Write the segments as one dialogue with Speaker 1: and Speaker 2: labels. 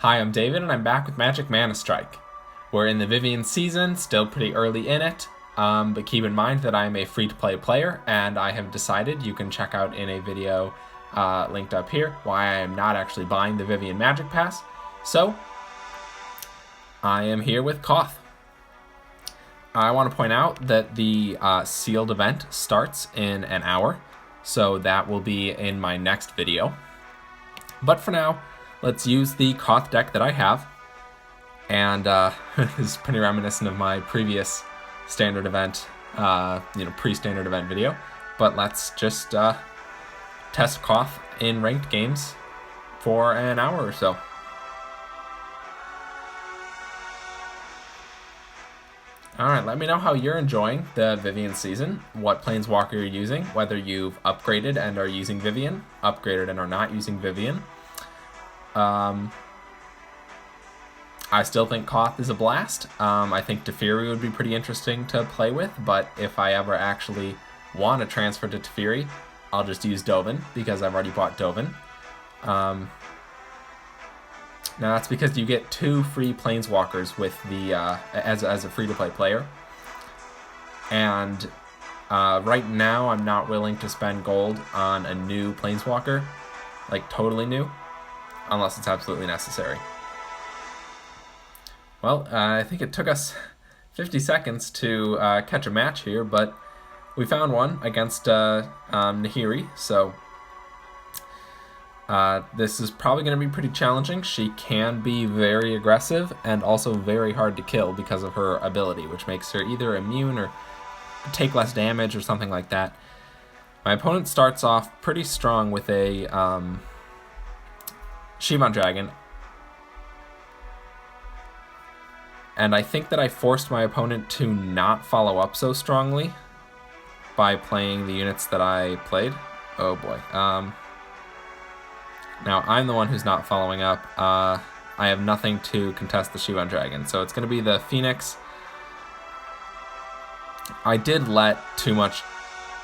Speaker 1: Hi, I'm David, and I'm back with Magic ManaStrike. We're in the Vivien season, still pretty early in it, but keep in mind that I'm a free-to-play player, and I have decided, you can check out in a video linked up here, why I am not actually buying the Vivien Magic Pass. So, I am here with Koth. I want to point out that the sealed event starts in an hour, so that will be in my next video. But for now, let's use the Koth deck that I have. And this is pretty reminiscent of my previous standard event, pre-standard event video. But let's just test Koth in ranked games for an hour or so. Alright, let me know how you're enjoying the Vivien season, what Planeswalker you're using, whether you've upgraded and are using Vivien, upgraded and are not using Vivien. I still think Koth is a blast. I think Teferi would be pretty interesting to play with, but if I ever actually want to transfer to Teferi, I'll just use Dovin, because I've already bought Dovin. Now that's because you get 2 free Planeswalkers with the as a free-to-play player. And right now I'm not willing to spend gold on a new Planeswalker, like totally new, unless it's absolutely necessary. Well, I think it took us 50 seconds to catch a match here, but we found one against Nahiri, so this is probably going to be pretty challenging. She can be very aggressive and also very hard to kill because of her ability, which makes her either immune or take less damage or something like that. My opponent starts off pretty strong with a Shivan Dragon, and I think that I forced my opponent to not follow up so strongly by playing the units that I played. Oh boy. Now I'm the one who's not following up. I have nothing to contest the Shivan Dragon, so it's going to be the Phoenix. I did let too much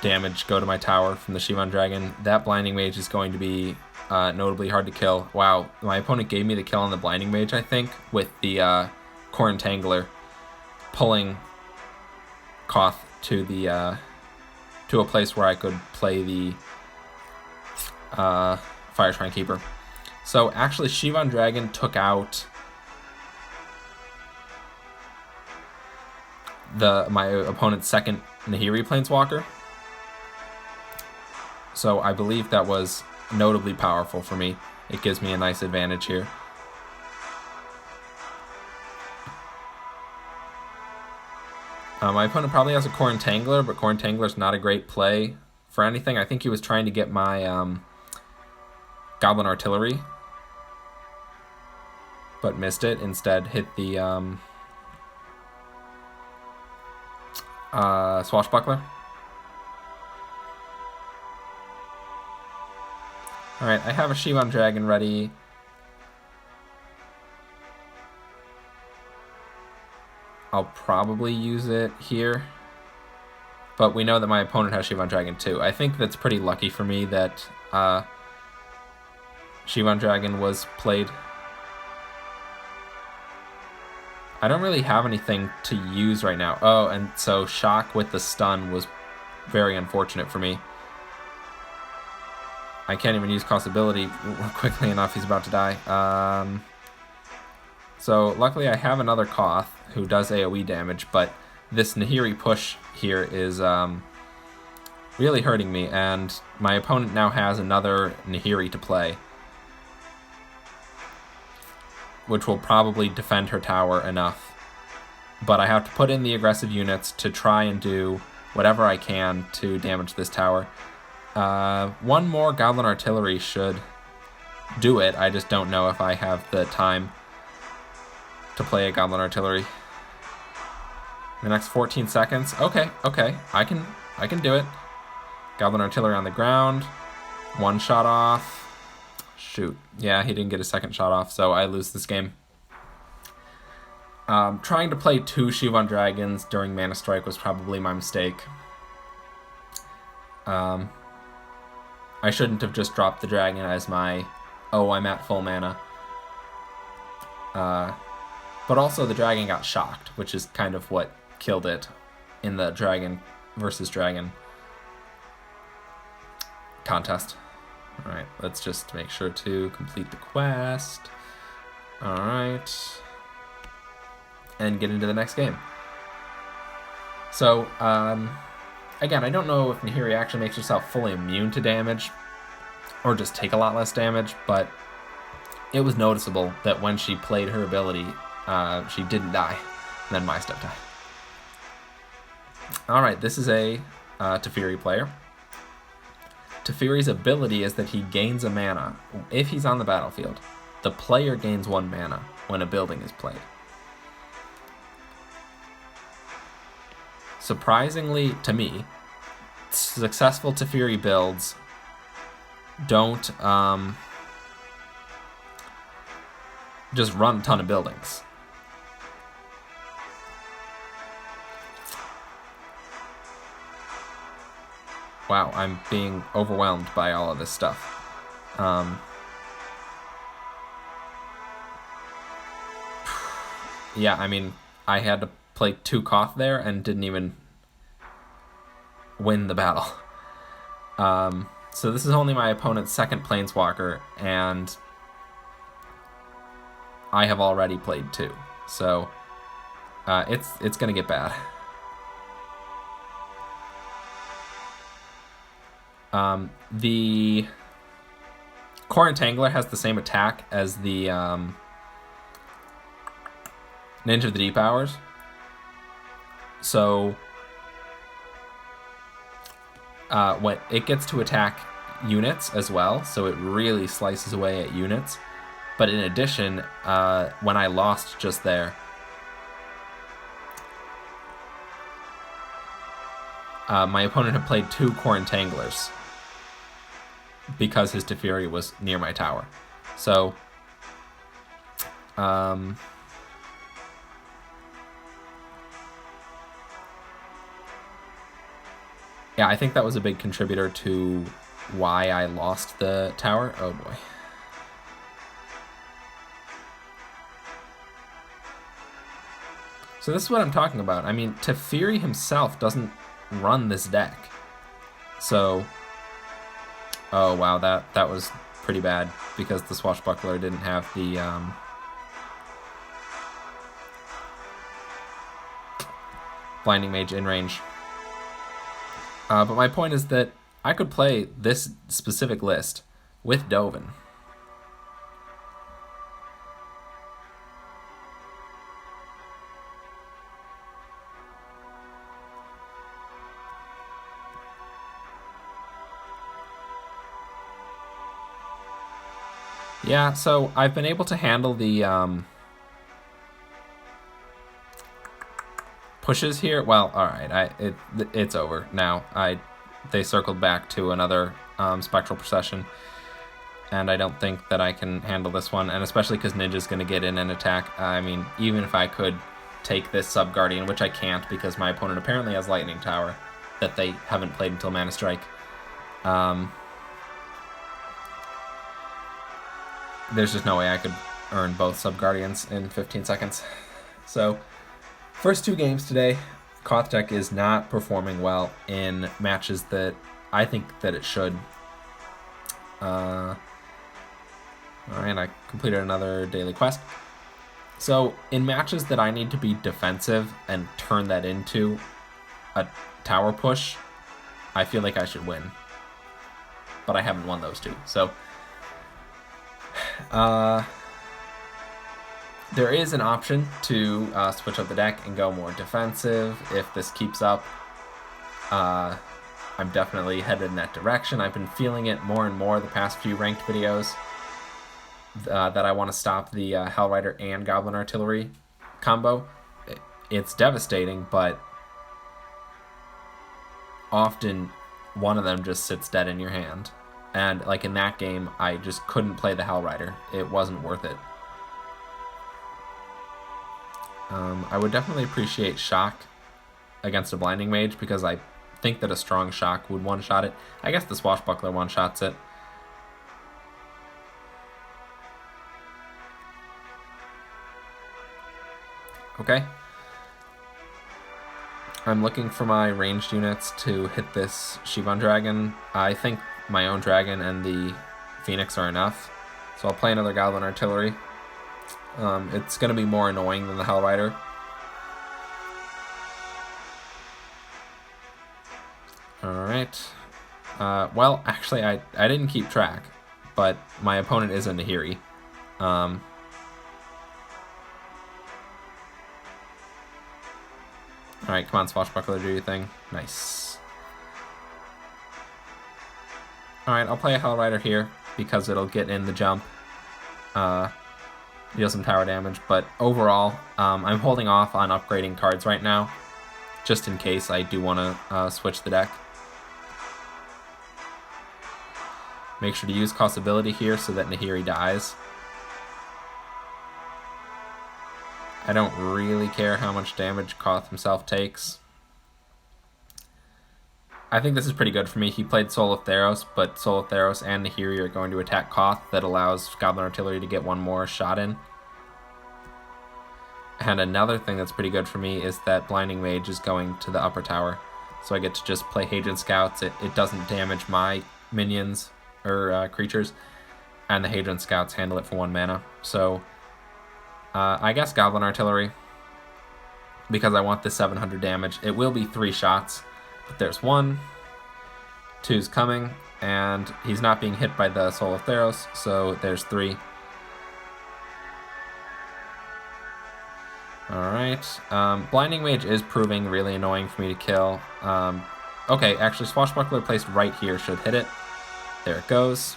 Speaker 1: damage go to my tower from the Shivan Dragon. That Blinding Mage is going to be notably hard to kill. Wow, my opponent gave me the kill on the Blinding Mage, I think, with the Core Entangler, pulling Koth to the to a place where I could play the Fire Shrine Keeper. So actually, Shivan Dragon took out my opponent's second Nahiri Planeswalker. So I believe that was notably powerful for me. It gives me a nice advantage here. My opponent probably has a Core Entangler, but Core Entangler's not a great play for anything. I think he was trying to get my Goblin Artillery, but missed it. Instead, hit the Swashbuckler. Alright, I have a Shivan Dragon ready. I'll probably use it here, but we know that my opponent has Shivan Dragon too. I think that's pretty lucky for me that Shivan Dragon was played. I don't really have anything to use right now. Oh, and so Shock with the stun was very unfortunate for me. I can't even use Koth's ability quickly enough. He's about to die. So luckily I have another Koth who does AoE damage, but this Nahiri push here is really hurting me, and my opponent now has another Nahiri to play, which will probably defend her tower enough. But I have to put in the aggressive units to try and do whatever I can to damage this tower. One more Goblin Artillery should do it. I just don't know if I have the time to play a Goblin Artillery. The next 14 seconds. Okay, I can do it. Goblin Artillery on the ground. One shot off. Shoot. Yeah, he didn't get a second shot off, so I lose this game. Trying to play 2 Shivan Dragons during ManaStrike was probably my mistake. I shouldn't have just dropped the dragon as my, oh, I'm at full mana. But also the dragon got shocked, which is kind of what killed it in the dragon versus dragon contest. Alright, let's just make sure to complete the quest. Alright. And get into the next game. So, again, I don't know if Nahiri actually makes herself fully immune to damage, or just take a lot less damage, but it was noticeable that when she played her ability, she didn't die. And then my stuff died. Alright, this is a Teferi player. Teferi's ability is that he gains a mana if he's on the battlefield. The player gains 1 mana when a building is played. Surprisingly to me, successful Teferi builds don't just run a ton of buildings. Wow, I'm being overwhelmed by all of this stuff. Yeah, I mean, I had to play 2 Koth there and didn't even win the battle. So this is only my opponent's 2nd Planeswalker, and I have already played 2. So it's gonna get bad. The Core Entangler has the same attack as the Ninja of the Deep Hours. So when it gets to attack units as well, so it really slices away at units. But in addition, when I lost just there, my opponent had played 2 Core Entanglers because his Teferi was near my tower. So, yeah, I think that was a big contributor to why I lost the tower. Oh boy. So this is what I'm talking about. I mean, Teferi himself doesn't run this deck. So, oh wow, that was pretty bad because the Swashbuckler didn't have the Blinding Mage in range. But my point is that I could play this specific list with Dovin. Yeah, so I've been able to handle the pushes here. Well, all right, it's over now. They circled back to another Spectral Procession, and I don't think that I can handle this one, and especially because Ninja's going to get in and attack. I mean, even if I could take this Sub-Guardian, which I can't because my opponent apparently has Lightning Tower that they haven't played until ManaStrike. There's just no way I could earn both Sub-Guardians in 15 seconds. So, first 2 games today, Koth deck is not performing well in matches that I think that it should. Alright, I completed another daily quest. So, in matches that I need to be defensive and turn that into a tower push, I feel like I should win. But I haven't won those 2, so... there is an option to switch up the deck and go more defensive if this keeps up. I'm definitely headed in that direction. I've been feeling it more and more the past few ranked videos that I want to stop the Hellrider and Goblin Artillery combo. It's devastating, but often one of them just sits dead in your hand. And like in that game, I just couldn't play the Hellrider. It wasn't worth it. I would definitely appreciate Shock against a Blinding Mage because I think that a strong Shock would one-shot it. I guess the Swashbuckler one-shots it. Okay. I'm looking for my ranged units to hit this Shivan Dragon. I think my own dragon and the Phoenix are enough. So I'll play another Goblin Artillery. It's going to be more annoying than the Hell Rider. Alright. Well, actually, I didn't keep track, but my opponent is a Nahiri. Alright, come on, Swashbuckler, do your thing. Nice. Alright, I'll play a Hell Rider here, because it'll get in the jump. Deal some tower damage, but overall, I'm holding off on upgrading cards right now, just in case I do want to switch the deck. Make sure to use Cost Ability here so that Nahiri dies. I don't really care how much damage Koth himself takes. I think this is pretty good for me. He played Soul of Theros, but Soul of Theros and Nahiri are going to attack Koth. That allows Goblin Artillery to get one more shot in. And another thing that's pretty good for me is that Blinding Mage is going to the upper tower. So I get to just play Hadron Scouts. It doesn't damage my minions or creatures. And the Hadron Scouts handle it for 1 mana. So I guess Goblin Artillery, because I want the 700 damage. It will be 3 shots, but there's 1, 2's coming, and he's not being hit by the Soul of Theros, so there's 3. Alright, Blinding Mage is proving really annoying for me to kill. Okay, actually Swashbuckler placed right here should hit it. There it goes.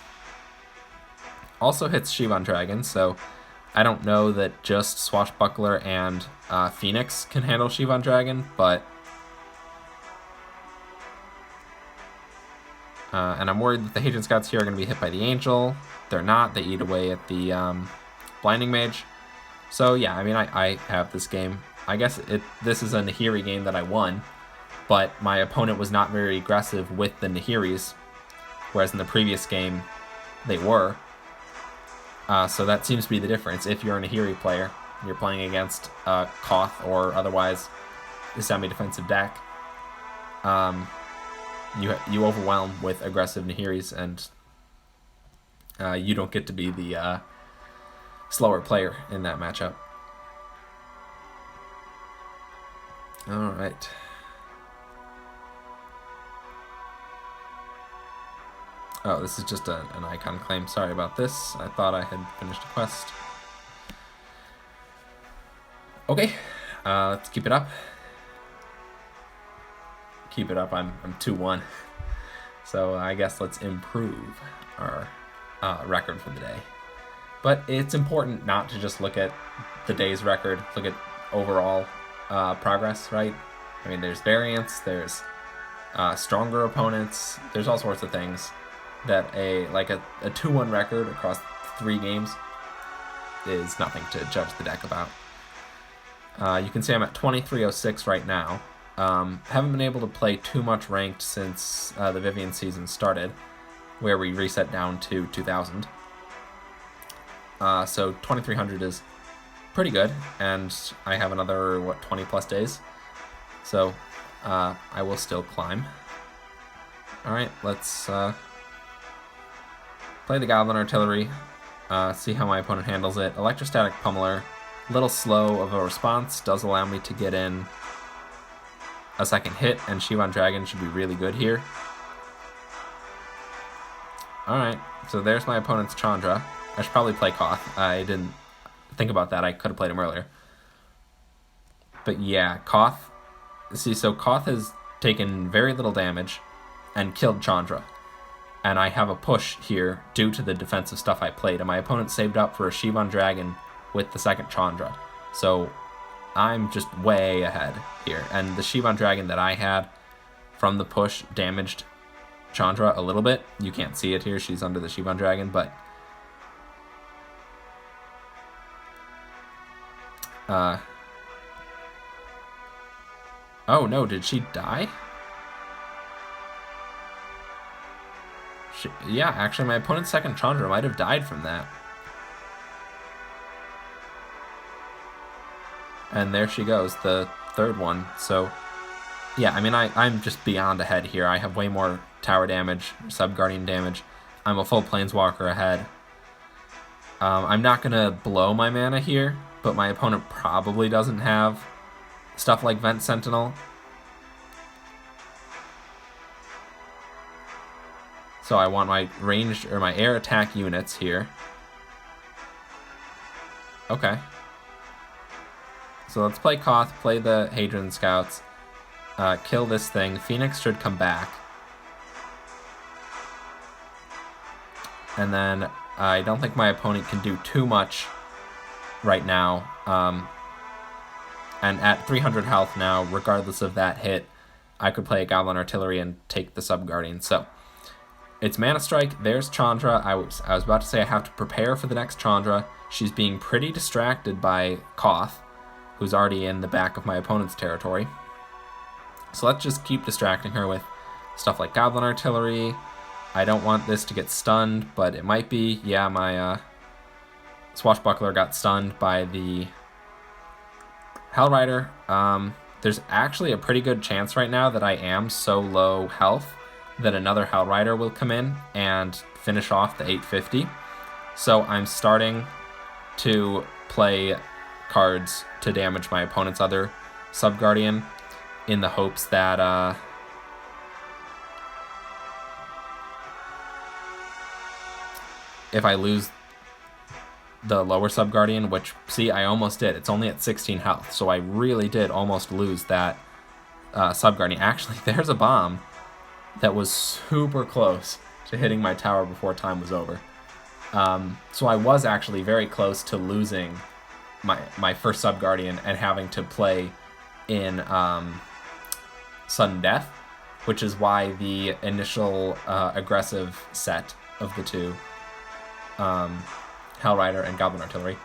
Speaker 1: Also hits Shivan Dragon, so I don't know that just Swashbuckler and Phoenix can handle Shivan Dragon, but and I'm worried that the Hadron Scouts here are going to be hit by the Angel. They're not. They eat away at the Blinding Mage. So yeah, I mean, I have this game. I guess this is a Nahiri game that I won, but my opponent was not very aggressive with the Nahiris, whereas in the previous game they were. So that seems to be the difference. If you're a Nahiri player, you're playing against Koth or otherwise a semi-defensive deck, you overwhelm with aggressive Nahiris, and you don't get to be the slower player in that matchup. All right. Oh, this is just an icon claim. Sorry about this. I thought I had finished a quest. Okay, let's keep it up. Keep it up. I'm 2-1. So I guess let's improve our record for the day. But it's important not to just look at the day's record. Look at overall progress, right? I mean, there's variance. There's stronger opponents. There's all sorts of things that a 2-1 record across 3 games is nothing to judge the deck about. You can see I'm at 2306 right now. Haven't been able to play too much ranked since the Vivien season started, where we reset down to 2000. So 2300 is pretty good, and I have another, 20 plus days. So I will still climb. Alright, let's play the Goblin Artillery, see how my opponent handles it. Electrostatic Pummeler, a little slow of a response, does allow me to get in a second hit, and Shivan Dragon should be really good here. Alright, so there's my opponent's Chandra. I should probably play Koth. I didn't think about that. I could have played him earlier. But yeah, Koth. See, so Koth has taken very little damage and killed Chandra. And I have a push here due to the defensive stuff I played. And my opponent saved up for a Shivan Dragon with the second Chandra. So I'm just way ahead here. And the Shivan Dragon that I had from the push damaged Chandra a little bit. You can't see it here. She's under the Shivan Dragon, but oh no, did she die? Yeah, actually my opponent's second Chandra might have died from that. And there she goes, the third one. So, yeah, I mean, I'm just beyond ahead here. I have way more tower damage, sub-guardian damage. I'm a full planeswalker ahead. I'm not going to blow my mana here, but my opponent probably doesn't have stuff like Vent Sentinel. So I want my ranged, or my air attack units here. Okay. So let's play Koth, play the Hadron Scouts, kill this thing. Phoenix should come back. And then I don't think my opponent can do too much right now. And at 300 health now, regardless of that hit, I could play a Goblin Artillery and take the Sub-Guardian. So it's ManaStrike. There's Chandra. I was about to say I have to prepare for the next Chandra. She's being pretty distracted by Koth, who's already in the back of my opponent's territory. So let's just keep distracting her with stuff like Goblin Artillery. I don't want this to get stunned, but it might be. Yeah, my Swashbuckler got stunned by the Hellrider. There's actually a pretty good chance right now that I am so low health that another Hellrider will come in and finish off the 850. So I'm starting to play cards to damage my opponent's other Sub-Guardian in the hopes that if I lose the lower Sub-Guardian, which, see, I almost did. It's only at 16 health, so I really did almost lose that Sub-Guardian. Actually, there's a bomb that was super close to hitting my tower before time was over. So I was actually very close to losing my first Sub-Guardian and having to play in Sudden Death, which is why the initial aggressive set of the two, Hellrider and Goblin Artillery,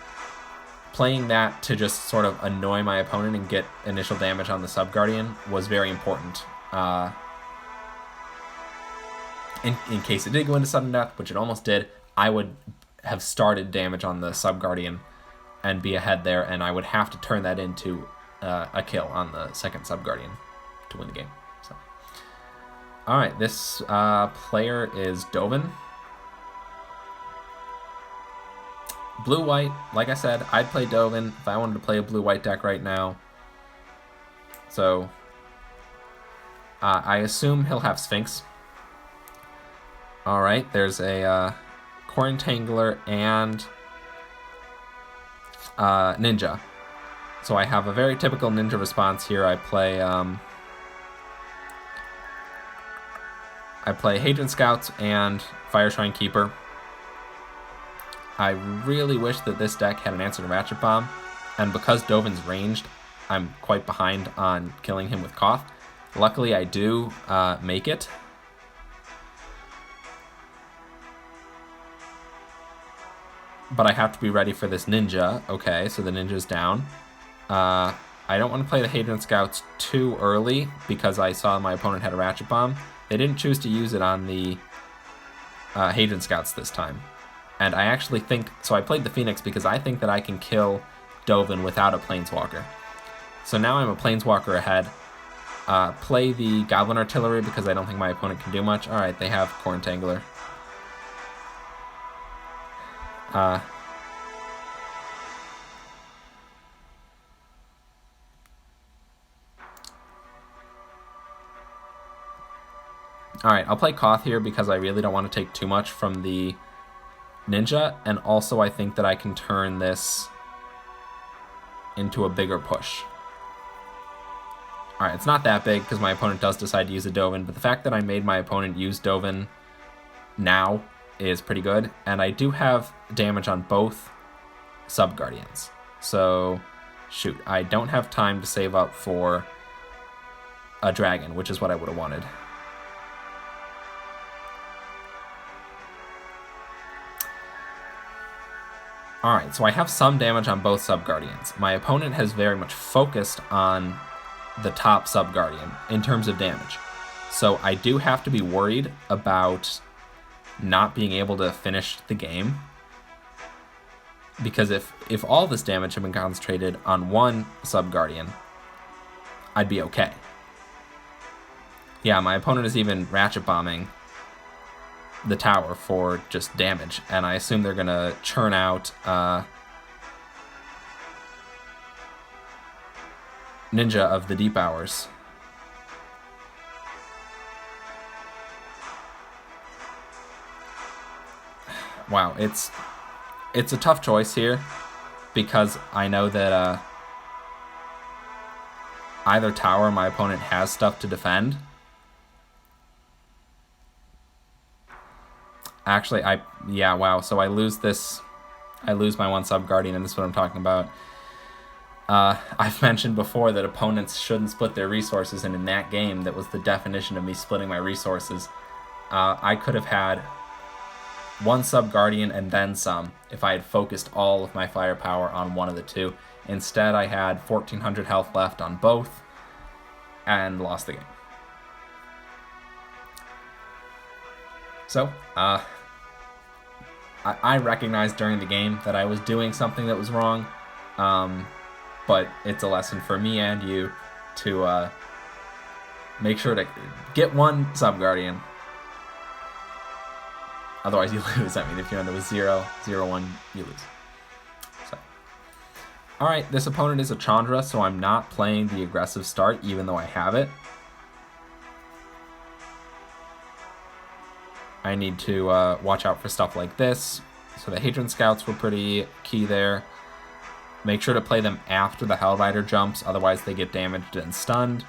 Speaker 1: playing that to just sort of annoy my opponent and get initial damage on the Sub-Guardian was very important. In case it did go into Sudden Death, which it almost did, I would have started damage on the Sub-Guardian and be ahead there, and I would have to turn that into a kill on the second Sub-Guardian to win the game. So, all right, this player is Dovin. Blue-white, like I said, I'd play Dovin if I wanted to play a blue-white deck right now. So, I assume he'll have Sphinx. Alright, there's a Core Entangler and Ninja. So I have a very typical Ninja response here. I play Hadron Scouts and Fireshrine Keeper. I really wish that this deck had an answer to Ratchet Bomb, and because Dovin's ranged, I'm quite behind on killing him with Koth. Luckily, I do make it. But I have to be ready for this Ninja. Okay, so the Ninja's down. I don't want to play the Hadron Scouts too early because I saw my opponent had a Ratchet Bomb. They didn't choose to use it on the Hadron Scouts this time. And I actually think, so I played the Phoenix because I think that I can kill Dovin without a Planeswalker. So now I'm a Planeswalker ahead. Play the Goblin Artillery because I don't think my opponent can do much. Alright, they have Core Entangler. Alright, I'll play Koth here because I really don't want to take too much from the Ninja, and also I think that I can turn this into a bigger push. Alright, it's not that big because my opponent does decide to use a Dovin, but the fact that I made my opponent use Dovin now is pretty good, and I do have damage on both Sub-Guardians. So, shoot, I don't have time to save up for a dragon, which is what I would have wanted. Alright, so I have some damage on both Sub-Guardians. My opponent has very much focused on the top Sub-Guardian in terms of damage. So I do have to be worried about not being able to finish the game. Because if all this damage had been concentrated on one Sub-Guardian, I'd be okay. Yeah, my opponent is even ratchet bombing the tower for just damage, and I assume they're gonna churn out Ninja of the Deep Hours. Wow, it's a tough choice here, because I know that either tower my opponent has stuff to defend. Actually, wow, so I lose my one Sub-Guardian, and this is what I'm talking about. I've mentioned before that opponents shouldn't split their resources, and in that game, that was the definition of me splitting my resources. I could have had one Sub-Guardian and then some if I had focused all of my firepower on one of the two. Instead, I had 1,400 health left on both and lost the game. So, I recognized during the game that I was doing something that was wrong, but it's a lesson for me and you to make sure to get one Sub-Guardian. Otherwise you lose. I mean, if you end up with 0-0-1, you lose. So, alright, this opponent is a Chandra, so I'm not playing the aggressive start, even though I have it. I need to watch out for stuff like this. So the Hadron Scouts were pretty key there. Make sure to play them after the Hellrider jumps, otherwise they get damaged and stunned.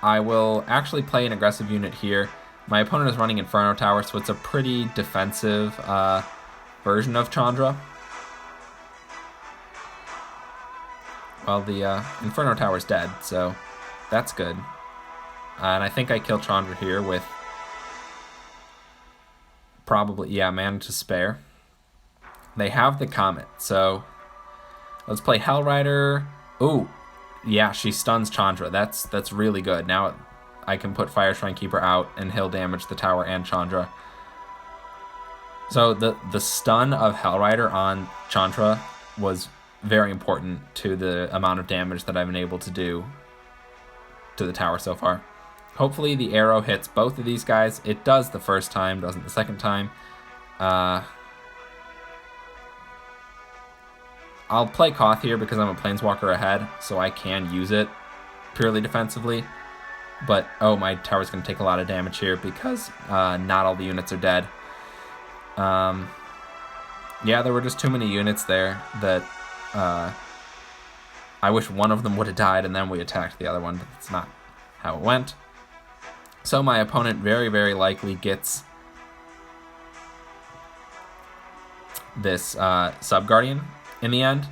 Speaker 1: I will actually play an aggressive unit here. My opponent is running Inferno Tower, so it's a pretty defensive version of Chandra. Well, the Inferno Tower is dead, so that's good. And I think I kill Chandra here with probably, mana to spare. They have the Comet, so let's play Hellrider. Ooh, yeah, she stuns Chandra. That's really good. Now I can put Fire Shrine Keeper out and he'll damage the tower and Chandra. So the stun of Hellrider on Chandra was very important to the amount of damage that I've been able to do to the tower so far. Hopefully the arrow hits both of these guys. It does the first time, doesn't the second time. I'll play Koth here because I'm a Planeswalker ahead, so I can use it purely defensively. But, oh, my tower's going to take a lot of damage here because not all the units are dead. Yeah, there were just too many units there that I wish one of them would have died and then we attacked the other one, but that's not how it went. So my opponent very, very likely gets this Sub-Guardian in the end.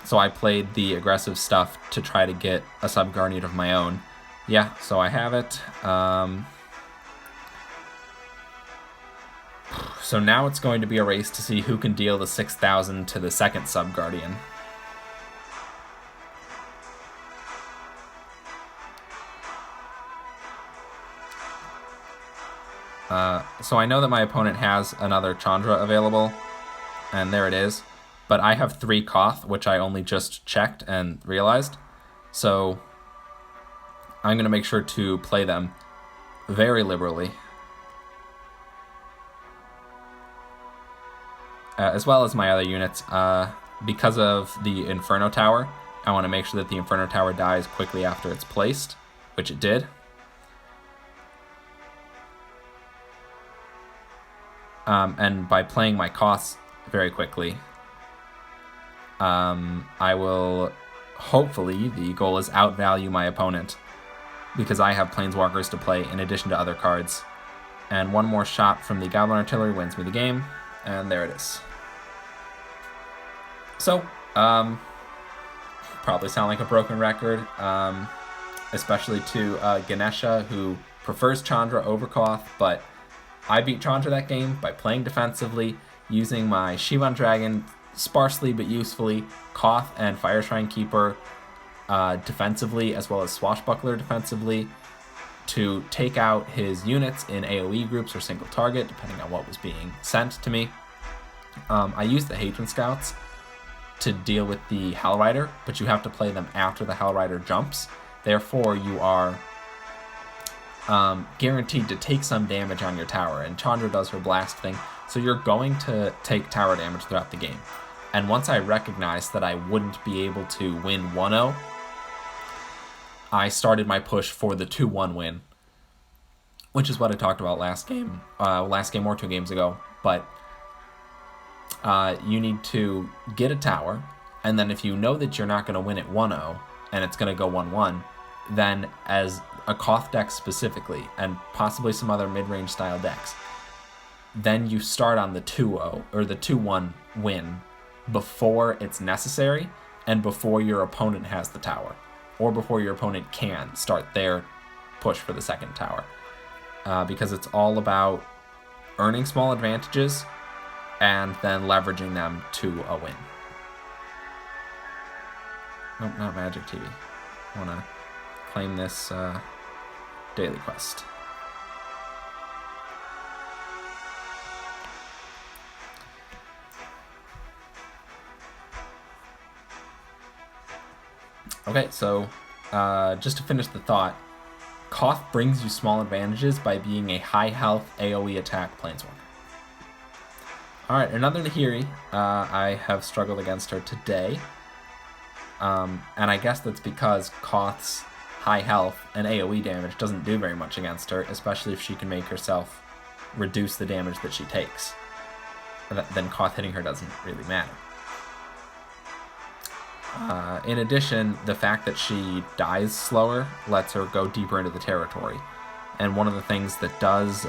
Speaker 1: So I played the aggressive stuff to try to get a Sub-Guardian of my own. Yeah, so I have it. So now it's going to be a race to see who can deal the 6,000 to the second Sub-Guardian. So I know that my opponent has another Chandra available, and there it is. But I have 3 Koth, which I only just checked and realized. So I'm going to make sure to play them very liberally. As well as my other units. Because of the Inferno Tower, I want to make sure that the Inferno Tower dies quickly after it's placed, which it did. And by playing my Koths very quickly, I will, hopefully, the goal is outvalue my opponent, because I have Planeswalkers to play in addition to other cards. And one more shot from the Goblin Artillery wins me the game, and there it is. So, probably sound like a broken record, especially to Ganesha, who prefers Chandra over Koth, but I beat Chandra that game by playing defensively, using my Shivan Dragon sparsely but usefully, Koth and Fire Shrine Keeper defensively, as well as Swashbuckler defensively, to take out his units in AoE groups or single target, depending on what was being sent to me. I used the Hadron Scouts to deal with the Hell Rider, but you have to play them after the Hell Rider jumps. Therefore, you are guaranteed to take some damage on your tower, and Chandra does her blast thing, so you're going to take tower damage throughout the game. And once I recognized that I wouldn't be able to win 1-0, I started my push for the 2-1 win, which is what I talked about last game or 2 games ago. But you need to get a tower, and then if you know that you're not going to win at 1-0 and it's going to go 1-1, then as a Koth deck specifically, and possibly some other mid-range style decks, then you start on the 2-0 or the 2-1 win before it's necessary and before your opponent has the tower, or before your opponent can start their push for the second tower, because it's all about earning small advantages and then leveraging them to a win. Nope, not Magic TV. I want to claim this daily quest. Okay, so just to finish the thought, Koth brings you small advantages by being a high health AoE attack planeswalker. Alright, another Nahiri. I have struggled against her today. And I guess that's because Koth's high health and AoE damage doesn't do very much against her, especially if she can make herself reduce the damage that she takes. Then Koth hitting her doesn't really matter. In addition, the fact that she dies slower lets her go deeper into the territory. And one of the things that does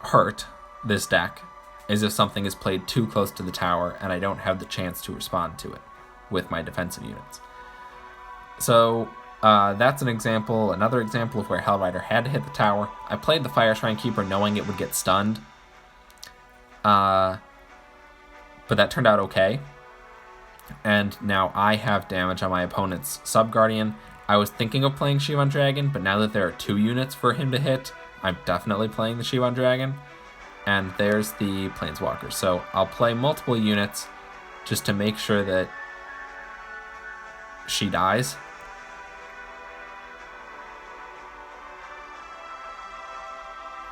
Speaker 1: hurt this deck is if something is played too close to the tower and I don't have the chance to respond to it with my defensive units. So that's an example, another example of where Hell Rider had to hit the tower. I played the Fire Shrine Keeper knowing it would get stunned. But that turned out okay. And now I have damage on my opponent's Sub-Guardian. I was thinking of playing Shivan Dragon, but now that there are 2 units for him to hit, I'm definitely playing the Shivan Dragon. And there's the Planeswalker. So I'll play multiple units just to make sure that she dies.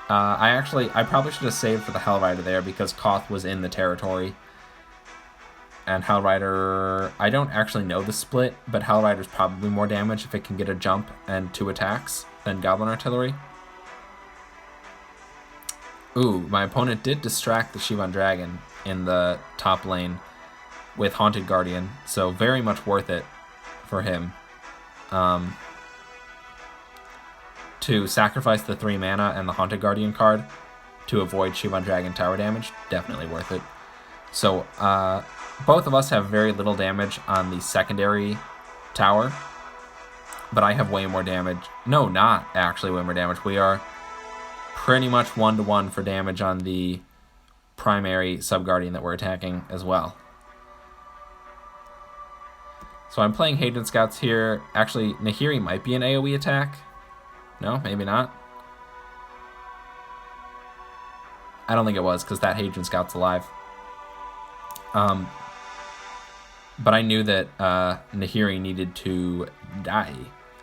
Speaker 1: I probably should have saved for the Hell Rider there because Koth was in the territory. And Hell Rider, I don't actually know the split, but Hell Rider's probably more damage if it can get a jump and 2 attacks than Goblin Artillery. Ooh, my opponent did distract the Shivan Dragon in the top lane with Haunted Guardian, so very much worth it for him. To sacrifice the 3 mana and the Haunted Guardian card to avoid Shivan Dragon tower damage, definitely worth it. So, both of us have very little damage on the secondary tower, but I have way more damage. No, not actually way more damage. We are pretty much 1-to-1 for damage on the primary Sub-Guardian that we're attacking as well. So I'm playing Hadron Scouts here. Actually, Nahiri might be an AoE attack. No, maybe not. I don't think it was, because that Hadron Scout's alive. But I knew that Nahiri needed to die,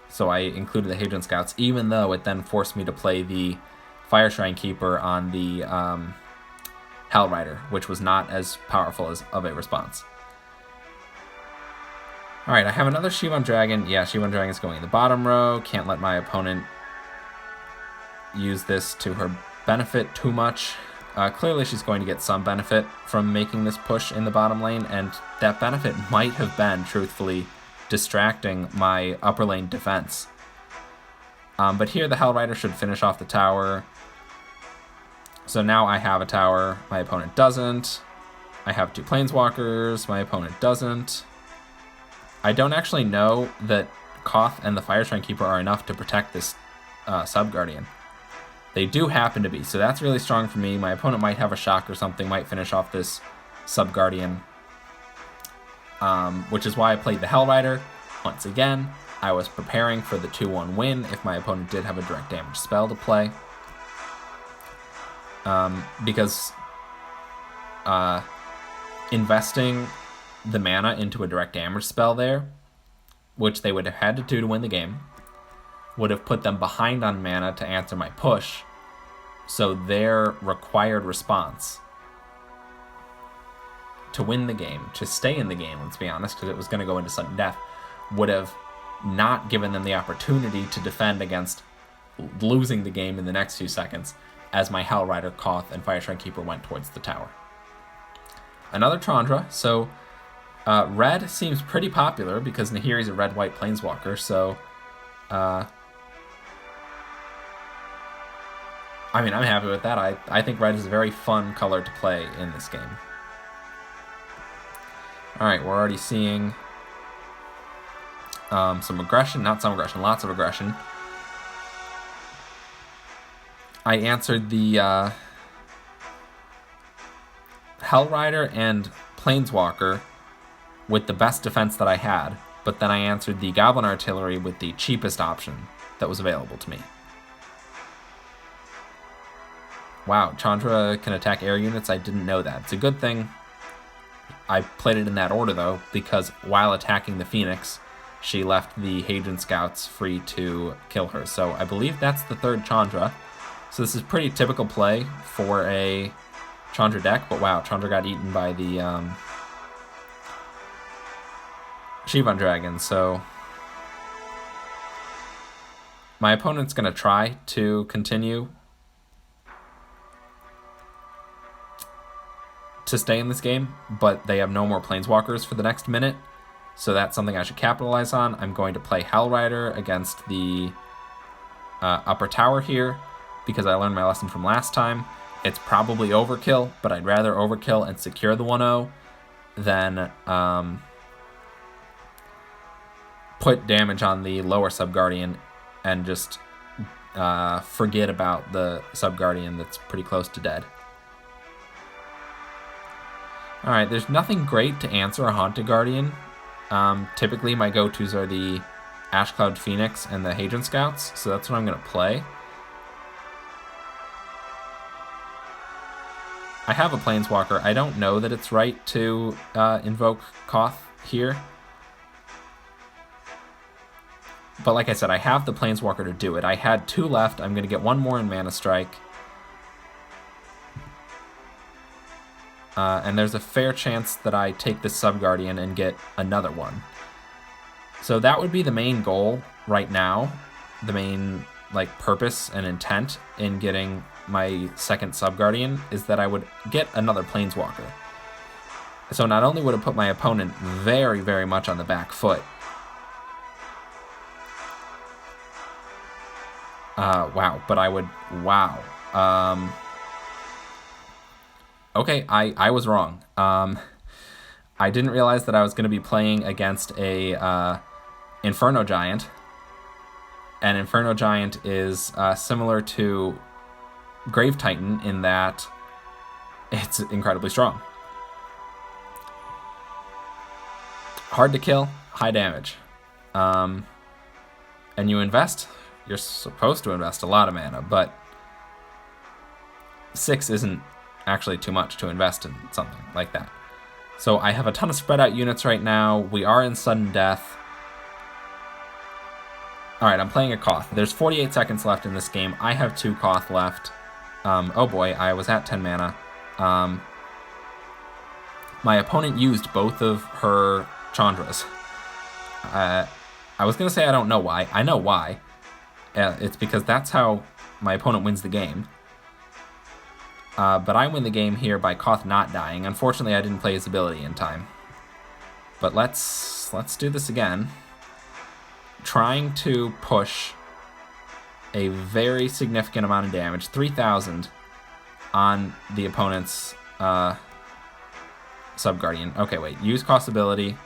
Speaker 1: so I included the Hadron Scouts, even though it then forced me to play the Fire Shrine Keeper on the Hell Rider, which was not as powerful as of a response. Alright, I have another Shivan Dragon. Yeah, Shivan Dragon's going in the bottom row. Can't let my opponent use this to her benefit too much. Clearly she's going to get some benefit from making this push in the bottom lane, and that benefit might have been, truthfully, distracting my upper lane defense. But here the Hell Rider should finish off the tower. So now I have a tower, my opponent doesn't. I have 2 Planeswalkers, my opponent doesn't. I don't actually know that Koth and the Fire Shrine Keeper are enough to protect this Sub-Guardian. They do happen to be, so that's really strong for me. My opponent might have a shock or something, might finish off this Sub-Guardian. which is why I played the Hellrider. Once again, I was preparing for the 2-1 win if my opponent did have a direct damage spell to play. Because investing the mana into a direct damage spell there, which they would have had to do to win the game, would have put them behind on mana to answer my push, so their required response to win the game, to stay in the game, let's be honest, because it was going to go into sudden death, would have not given them the opportunity to defend against losing the game in the next few seconds as my Hellrider, Koth, and Fireshrine Keeper went towards the tower. Another Chandra, so red seems pretty popular because Nahiri's a red-white planeswalker, so I mean, I'm happy with that. I think red is a very fun color to play in this game. Alright, we're already seeing some aggression. Not some aggression, lots of aggression. I answered the Hellrider and Planeswalker with the best defense that I had, but then I answered the Goblin Artillery with the cheapest option that was available to me. Wow, Chandra can attack air units. I didn't know that. It's a good thing I played it in that order, though, because while attacking the Phoenix, she left the Hadron Scouts free to kill her. So I believe that's the third Chandra. So this is pretty typical play for a Chandra deck, but wow, Chandra got eaten by the Shivan Dragon, so my opponent's going to try to continue to stay in this game, but they have no more Planeswalkers for the next minute, so that's something I should capitalize on. I'm going to play Hellrider against the upper tower here, because I learned my lesson from last time. It's probably overkill, but I'd rather overkill and secure the 1-0 than put damage on the lower Subguardian and just forget about the Subguardian that's pretty close to dead. Alright, there's nothing great to answer a Haunted Guardian. Typically my go-tos are the Ashcloud Phoenix and the Hadron Scouts, so that's what I'm going to play. I have a Planeswalker. I don't know that it's right to invoke Koth here. But like I said, I have the Planeswalker to do it. I had 2 left. I'm going to get 1 more in ManaStrike. And there's a fair chance that I take this Subguardian and get another one. So that would be the main goal right now. The main purpose and intent in getting my second Subguardian is that I would get another Planeswalker. So not only would it put my opponent very, very much on the back foot. Wow, but I would, wow. Okay, I was wrong. I didn't realize that I was going to be playing against a Inferno Giant. And Inferno Giant is similar to Grave Titan in that it's incredibly strong. Hard to kill, high damage. And you invest, you're supposed to invest a lot of mana, but 6 isn't actually too much to invest in something like that. So I have a ton of spread out units right now. We are in sudden death. Alright, I'm playing a Koth. There's 48 seconds left in this game. I have 2 Koth left. Oh boy, I was at 10 mana. My opponent used both of her Chandras. I was going to say I don't know why. I know why. It's because that's how my opponent wins the game. But I win the game here by Koth not dying. Unfortunately, I didn't play his ability in time. But let's do this again. Trying to push a very significant amount of damage, 3,000, on the opponent's Subguardian. Okay, wait. Use cost ability.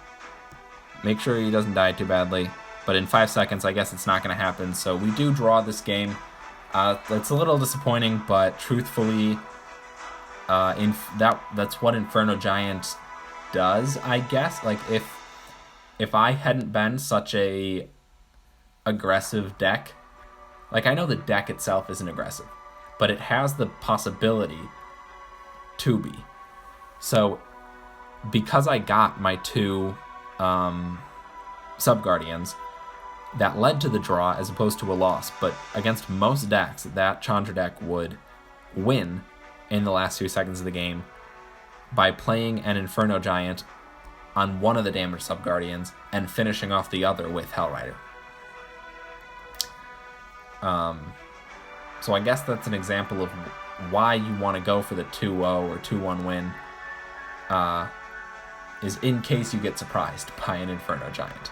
Speaker 1: Make sure he doesn't die too badly. But in 5 seconds, I guess it's not going to happen. So we do draw this game. It's a little disappointing, but truthfully, that's what Inferno Giant does, I guess. Like, if I hadn't been such a aggressive deck, like, I know the deck itself isn't aggressive, but it has the possibility to be. So, because I got my 2 Sub-Guardians, that led to the draw as opposed to a loss. But against most decks, that Chandra deck would win in the last few seconds of the game by playing an Inferno Giant on one of the damaged Sub-Guardians and finishing off the other with Hellrider. So I guess that's an example of why you want to go for the 2-0 or 2-1 win, is in case you get surprised by an Inferno Giant.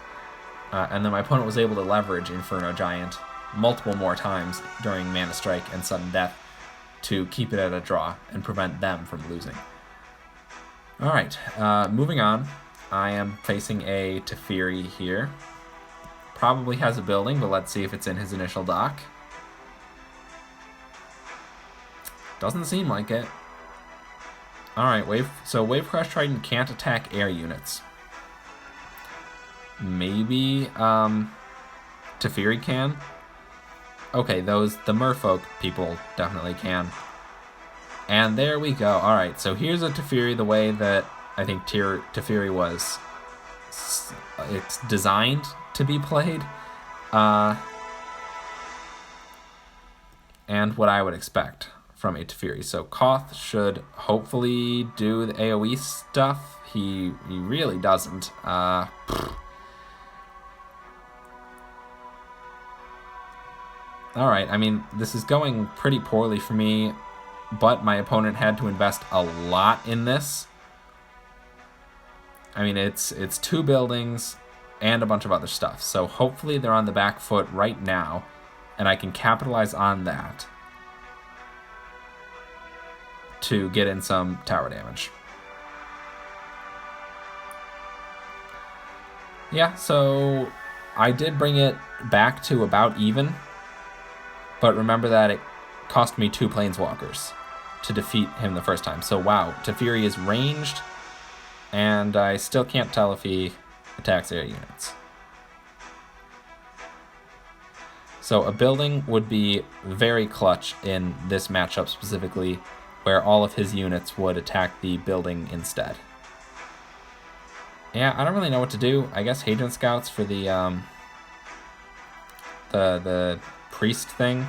Speaker 1: And then my opponent was able to leverage Inferno Giant multiple more times during ManaStrike and Sudden Death to keep it at a draw and prevent them from losing. Alright, moving on. I am facing a Teferi here. Probably has a building, but let's see if it's in his initial dock. Doesn't seem like it. Alright, Wave Crush Triton can't attack air units. Maybe Teferi can. Okay, the merfolk people definitely can. And there we go. Alright, so here's a Teferi the way that I think Teferi was it's designed to be played. And what I would expect from a Teferi. So Koth should hopefully do the AoE stuff. He really doesn't. Alright, I mean, this is going pretty poorly for me, but my opponent had to invest a lot in this. I mean, it's 2 buildings and a bunch of other stuff, so hopefully they're on the back foot right now, and I can capitalize on that to get in some tower damage. Yeah, so I did bring it back to about even. But remember that it cost me 2 Planeswalkers to defeat him the first time. So wow, Teferi is ranged, and I still can't tell if he attacks air units. So a building would be very clutch in this matchup specifically, where all of his units would attack the building instead. Yeah, I don't really know what to do. I guess Hadron Scouts for the priest thing.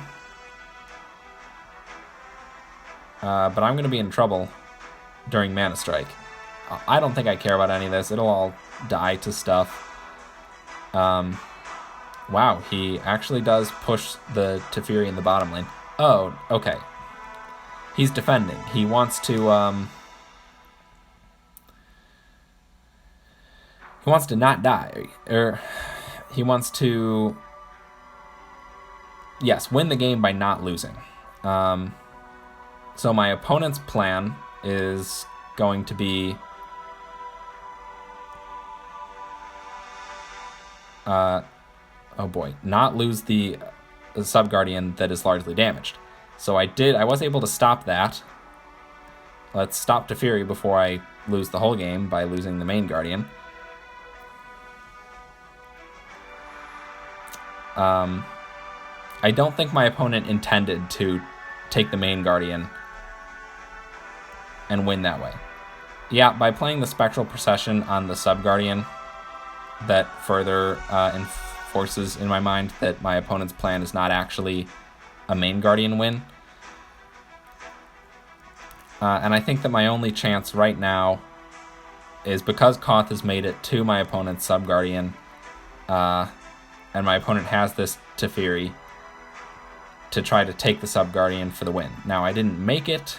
Speaker 1: But I'm going to be in trouble during ManaStrike. I don't think I care about any of this. It'll all die to stuff. Wow, he actually does push the Teferi in the bottom lane. Oh, okay. He's defending. He wants to, he wants to not die. Or, he wants to, yes, win the game by not losing. So my opponent's plan is going to be oh boy, not lose the Sub-Guardian that is largely damaged. So I was able to stop that. Let's stop Teferi before I lose the whole game by losing the main Guardian. I don't think my opponent intended to take the main Guardian and win that way. Yeah, by playing the Spectral Procession on the Sub-Guardian, that further enforces in my mind that my opponent's plan is not actually a main Guardian win. And I think that my only chance right now is because Koth has made it to my opponent's Sub-Guardian, and my opponent has this Teferi, to try to take the Sub-Guardian for the win. Now, I didn't make it,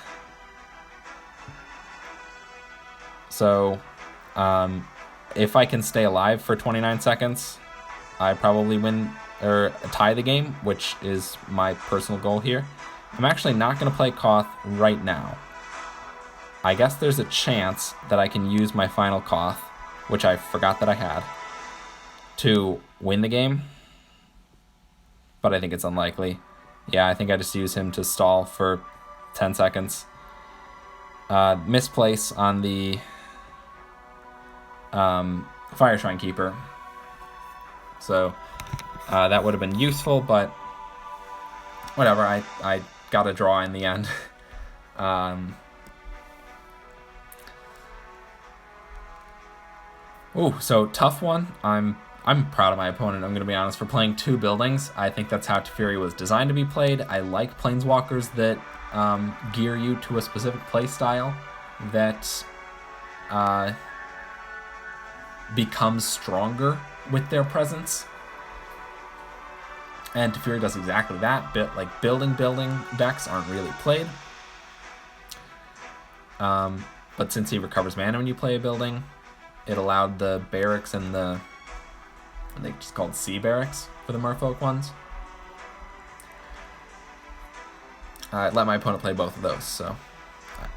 Speaker 1: so if I can stay alive for 29 seconds, I probably win or tie the game, which is my personal goal here. I'm actually not going to play Koth right now. I guess there's a chance that I can use my final Koth, which I forgot that I had, to win the game, but I think it's unlikely. Yeah, I think I just use him to stall for 10 seconds. Misplace on the Fire Shrine Keeper. So that would have been useful, but whatever. I got a draw in the end. Ooh, so tough one. I'm proud of my opponent, I'm going to be honest, for playing 2 buildings. I think that's how Teferi was designed to be played. I like planeswalkers that gear you to a specific play style that becomes stronger with their presence. And Teferi does exactly that. Like building decks aren't really played. But since he recovers mana when you play a building, it allowed the barracks and I think it's called Sea Barracks for the Merfolk ones. It let my opponent play both of those, so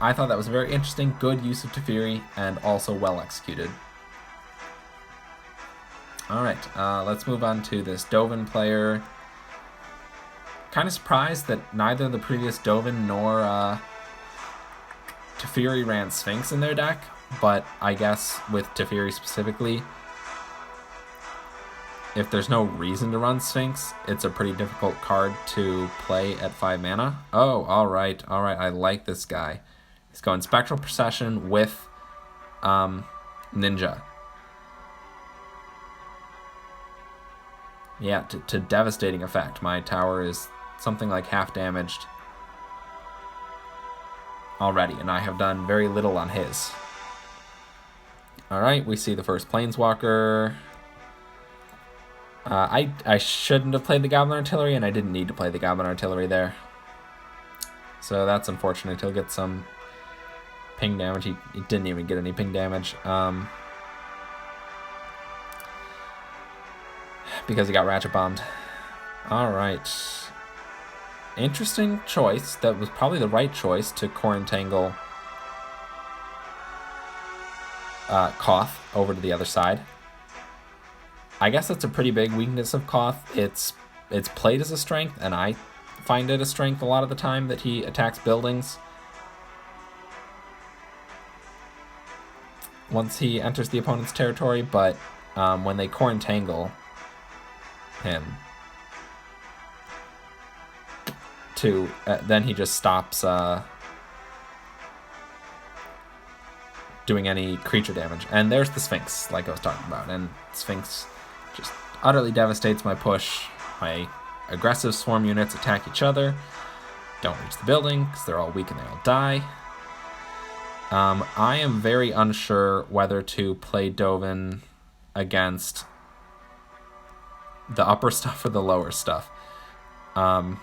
Speaker 1: I thought that was a very interesting, good use of Teferi, and also well executed. Alright, let's move on to this Dovin player. Kind of surprised that neither the previous Dovin nor Teferi ran Sphinx in their deck, but I guess with Teferi specifically, if there's no reason to run Sphinx, it's a pretty difficult card to play at 5 mana. Oh, alright, I like this guy. He's going Spectral Procession with Ninja. Yeah, to devastating effect. My tower is something like half damaged already, and I have done very little on his. Alright, we see the first Planeswalker. I shouldn't have played the Goblin Artillery, and I didn't need to play the Goblin Artillery there. So that's unfortunate. He'll get some ping damage. He didn't even get any ping damage. Because he got Ratchet Bombed. Alright. Interesting choice. That was probably the right choice to Core Entangle Koth over to the other side. I guess that's a pretty big weakness of Koth. It's played as a strength, and I find it a strength a lot of the time that he attacks buildings once he enters the opponent's territory, but when they Core Entangle him, then he just stops doing any creature damage. And there's the Sphinx, like I was talking about, and Sphinx just utterly devastates my push. My aggressive swarm units attack each other, don't reach the building because they're all weak and they all die. I am very unsure whether to play Dovin against the upper stuff or the lower stuff. And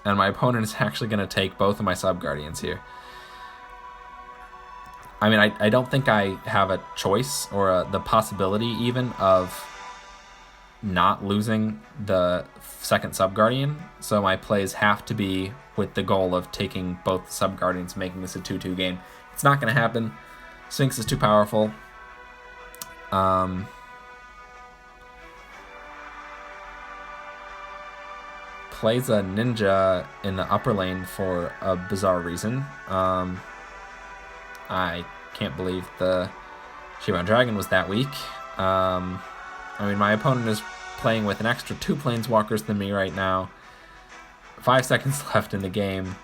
Speaker 1: my opponent is actually going to take both of my Sub-Guardians here. I mean, I don't think I have a choice or the possibility even of not losing the second Sub-Guardian, so my plays have to be with the goal of taking both the Sub-Guardians, making this a 2-2 game. It's not going to happen. Sphinx is too powerful. Plays a Ninja in the upper lane for a bizarre reason. I can't believe the Shivan Dragon was that weak. I mean, my opponent is playing with an extra 2 Planeswalkers than me right now. 5 seconds left in the game,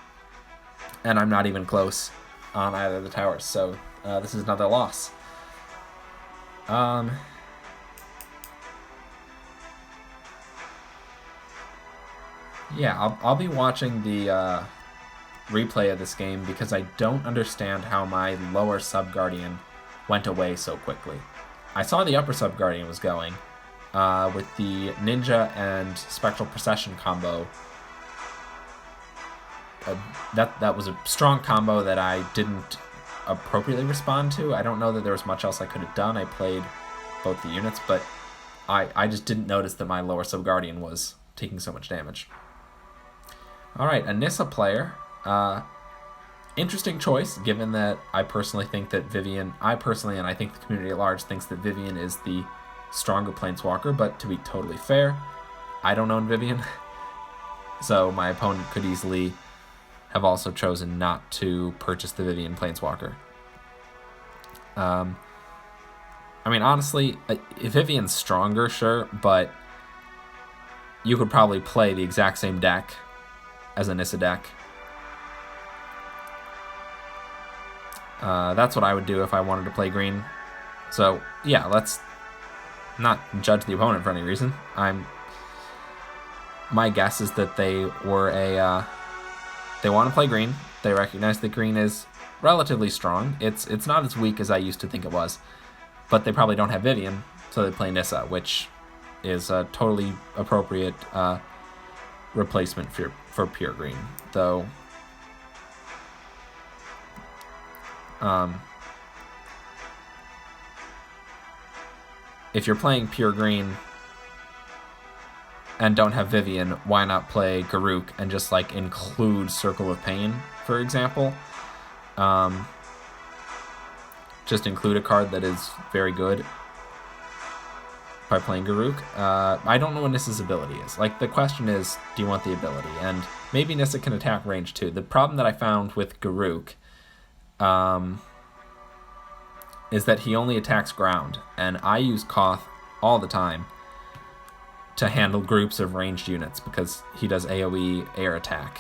Speaker 1: and I'm not even close on either of the towers, so this is another loss. Yeah, I'll be watching the replay of this game because I don't understand how my lower Sub-Guardian went away so quickly. I saw the upper Sub-Guardian was going with the Ninja and Spectral Procession combo. That was a strong combo that I didn't appropriately respond to. I don't know that there was much else I could have done. I played both the units, but I just didn't notice that my lower Sub-Guardian was taking so much damage. Alright, a Nissa player. Interesting choice, given that I personally think that Vivien, and I think the community at large thinks that Vivien is the stronger Planeswalker, but to be totally fair, I don't own Vivien, so my opponent could easily have also chosen not to purchase the Vivien Planeswalker. I mean, honestly, if Vivien's stronger, sure, but you could probably play the exact same deck as a Nissa deck. That's what I would do if I wanted to play green. So, yeah, let's not judge the opponent for any reason. My guess is that they were they want to play green. They recognize that green is relatively strong. It's not as weak as I used to think it was, but they probably don't have Vivien, so they play Nissa, which is a totally appropriate replacement for pure green. Though, if you're playing pure green and don't have Vivien, why not play Garruk and just like include Circle of Pain, for example? Just include a card that is very good by playing Garruk. I don't know what Nissa's ability is. Like, the question is, do you want the ability? And maybe Nissa can attack range too. The problem that I found with Garruk is that he only attacks ground, and I use Koth all the time to handle groups of ranged units because he does AoE air attack.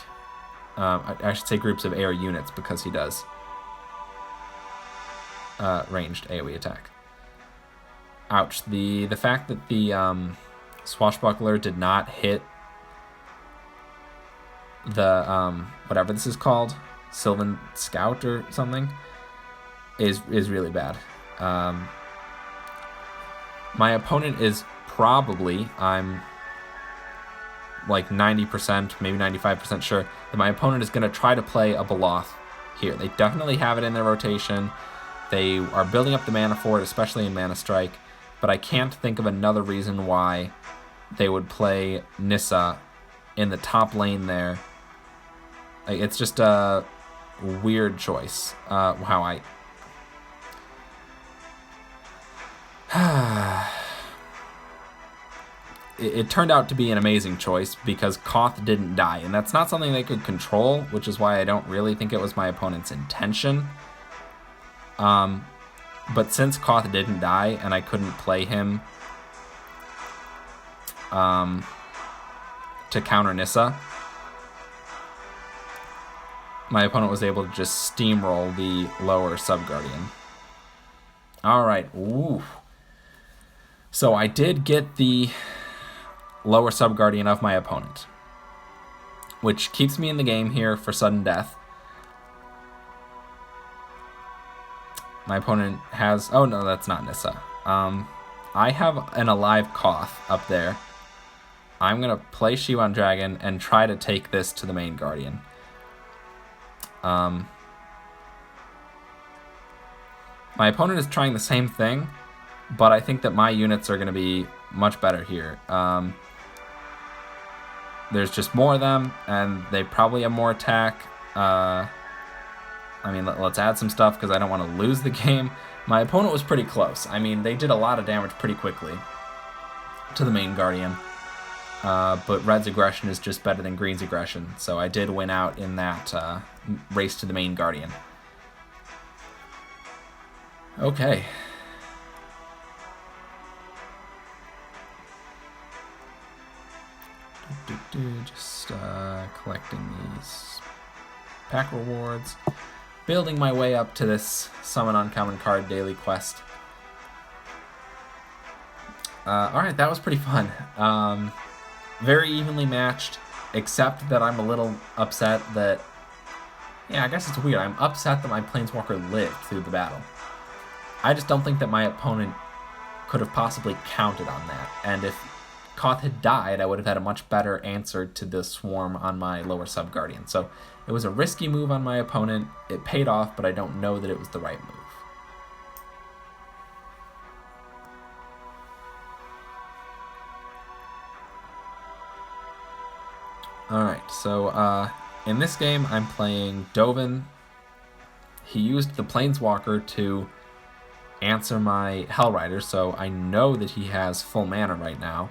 Speaker 1: I should say groups of air units because he does ranged AoE attack. Ouch. The fact that the Swashbuckler did not hit the whatever this is called, Sylvan Scout or something, is really bad. My opponent is probably, I'm like 90%, maybe 95% sure that my opponent is going to try to play a Beloth here. They definitely have it in their rotation. They are building up the mana for it, especially in ManaStrike, but I can't think of another reason why they would play Nissa in the top lane there. Like, it's just a weird choice. How I... It turned out to be an amazing choice because Koth didn't die, and that's not something they could control, which is why I don't really think it was my opponent's intention. But since Koth didn't die and I couldn't play him to counter Nissa, my opponent was able to just steamroll the lower Sub-Guardian. Alright, ooh. So I did get the lower Sub-Guardian of my opponent, which keeps me in the game here for sudden death. My opponent has... Oh, no, that's not Nissa. I have an alive Koth up there. I'm going to play Shivan Dragon and try to take this to the main Guardian. My opponent is trying the same thing, but I think that my units are going to be much better here. There's just more of them, and they probably have more attack. I mean, let's add some stuff because I don't want to lose the game. My opponent was pretty close. I mean, they did a lot of damage pretty quickly to the main Guardian. But Red's aggression is just better than Green's aggression, so I did win out in that race to the main Guardian. Okay. Just collecting these pack rewards. Building my way up to this Summon Uncommon Card daily quest. Alright, that was pretty fun. Very evenly matched, except that I'm a little upset that... Yeah, I guess it's weird. I'm upset that my Planeswalker lived through the battle. I just don't think that my opponent could have possibly counted on that. And if Koth had died, I would have had a much better answer to the swarm on my lower Sub-Guardian. So it was a risky move on my opponent. It paid off, but I don't know that it was the right move. Alright, so in this game I'm playing Dovin. He used the Planeswalker to answer my Hellrider, so I know that he has full mana right now.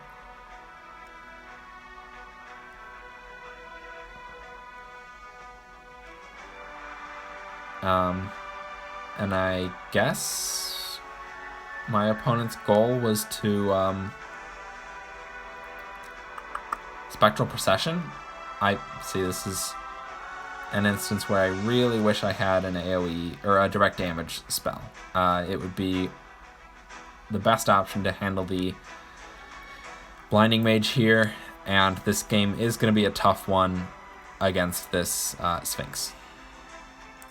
Speaker 1: And I guess my opponent's goal was to Spectral Procession. I see this is an instance where I really wish I had an AoE or a direct damage spell. It would be the best option to handle the Blinding Mage here, and this game is going to be a tough one against this Sphinx.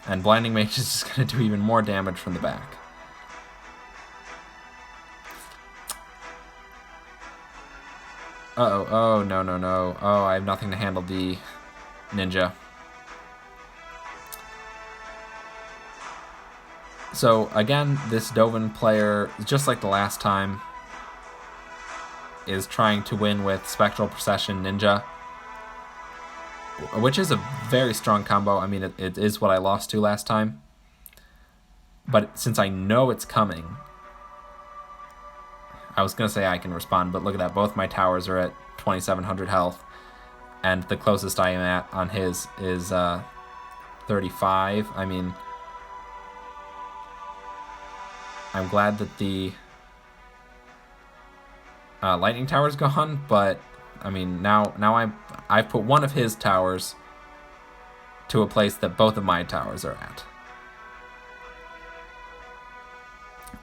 Speaker 1: And Blinding Mage is just going to do even more damage from the back. Uh-oh, oh, no, no, no. Oh, I have nothing to handle the ninja. So, again, this Dovin player, just like the last time, is trying to win with Spectral Procession Ninja, which is a very strong combo. I mean, it is what I lost to last time. But since I know it's coming, I was going to say I can respond, but look at that. Both my towers are at 2,700 health, and the closest I am at on his is 35. I mean, I'm glad that the lightning tower's gone, but I mean, now I've put one of his towers to a place that both of my towers are at.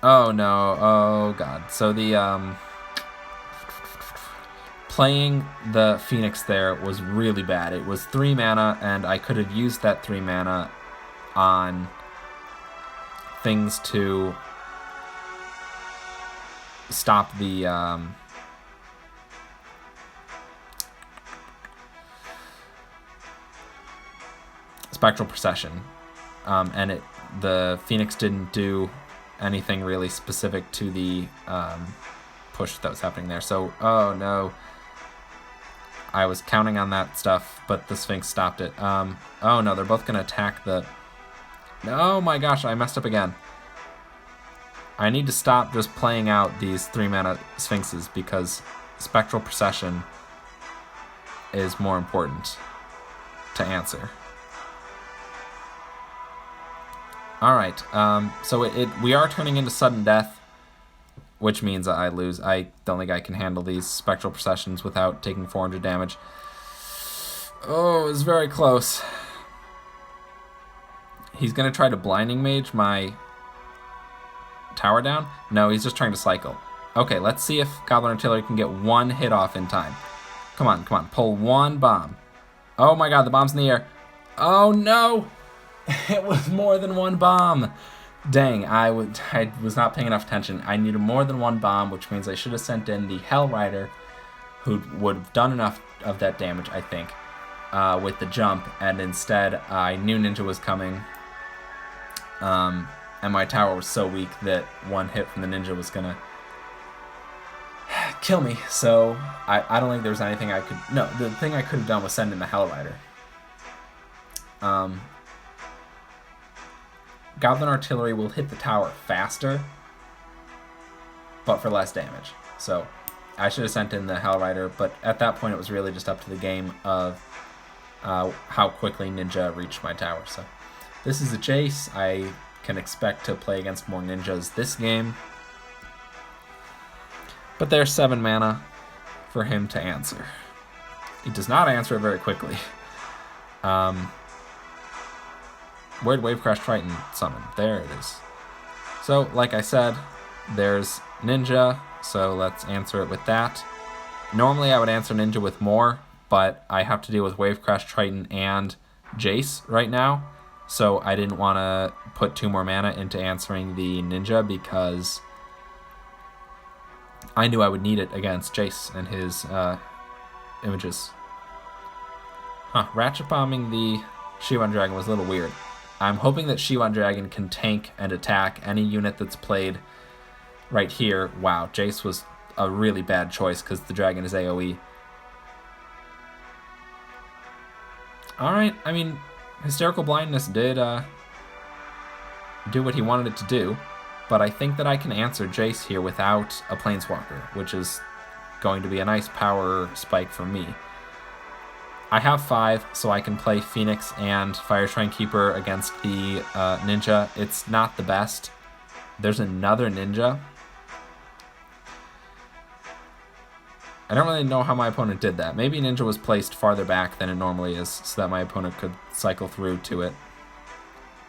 Speaker 1: Oh no, oh god. So the playing the Phoenix there was really bad. It was 3 mana, and I could have used that 3 mana on things to stop the Spectral Procession, and the Phoenix didn't do anything really specific to the push that was happening there. So, oh no, I was counting on that stuff, but the Sphinx stopped it. Oh no, they're both gonna attack the... Oh my gosh, I messed up again. I need to stop just playing out these 3 mana Sphinxes because Spectral Procession is more important to answer. Alright, so we are turning into sudden death, which means I lose. I don't think I can handle these Spectral Processions without taking 400 damage. Oh, it's very close. He's going to try to Blinding Mage my tower down? No, he's just trying to cycle. Okay, let's see if Goblin Artillery can get 1 hit off in time. Come on, come on, pull 1 bomb. Oh my god, the bomb's in the air. Oh no! It was more than 1 bomb. Dang, I was not paying enough attention. I needed more than 1 bomb, which means I should have sent in the Hell Rider, who would have done enough of that damage, I think, with the jump. And instead, I knew Ninja was coming, and my tower was so weak that 1 hit from the Ninja was gonna kill me. So I don't think there was anything I could... No, the thing I could have done was send in the Hell Rider. Goblin Artillery will hit the tower faster, but for less damage. So I should have sent in the Hell Rider, but at that point it was really just up to the game of how quickly Ninja reached my tower. So this is a Jace. I can expect to play against more Ninjas this game. But there's 7 mana for him to answer. He does not answer it very quickly. Where'd Wavecrash Triton summon? There it is. So, like I said, there's Ninja, so let's answer it with that. Normally I would answer Ninja with more, but I have to deal with Wavecrash Triton and Jace right now, so I didn't want to put 2 more mana into answering the Ninja because I knew I would need it against Jace and his images. Ratchet bombing the Shivan Dragon was a little weird. I'm hoping that Shivan Dragon can tank and attack any unit that's played right here. Wow, Jace was a really bad choice because the dragon is AoE. Alright, I mean, Hysterical Blindness did do what he wanted it to do, but I think that I can answer Jace here without a Planeswalker, which is going to be a nice power spike for me. I have 5, so I can play Phoenix and Fire Shrine Keeper against the Ninja. It's not the best. There's another Ninja I don't really know how my opponent did that. Maybe Ninja was placed farther back than it normally is so that my opponent could cycle through to it.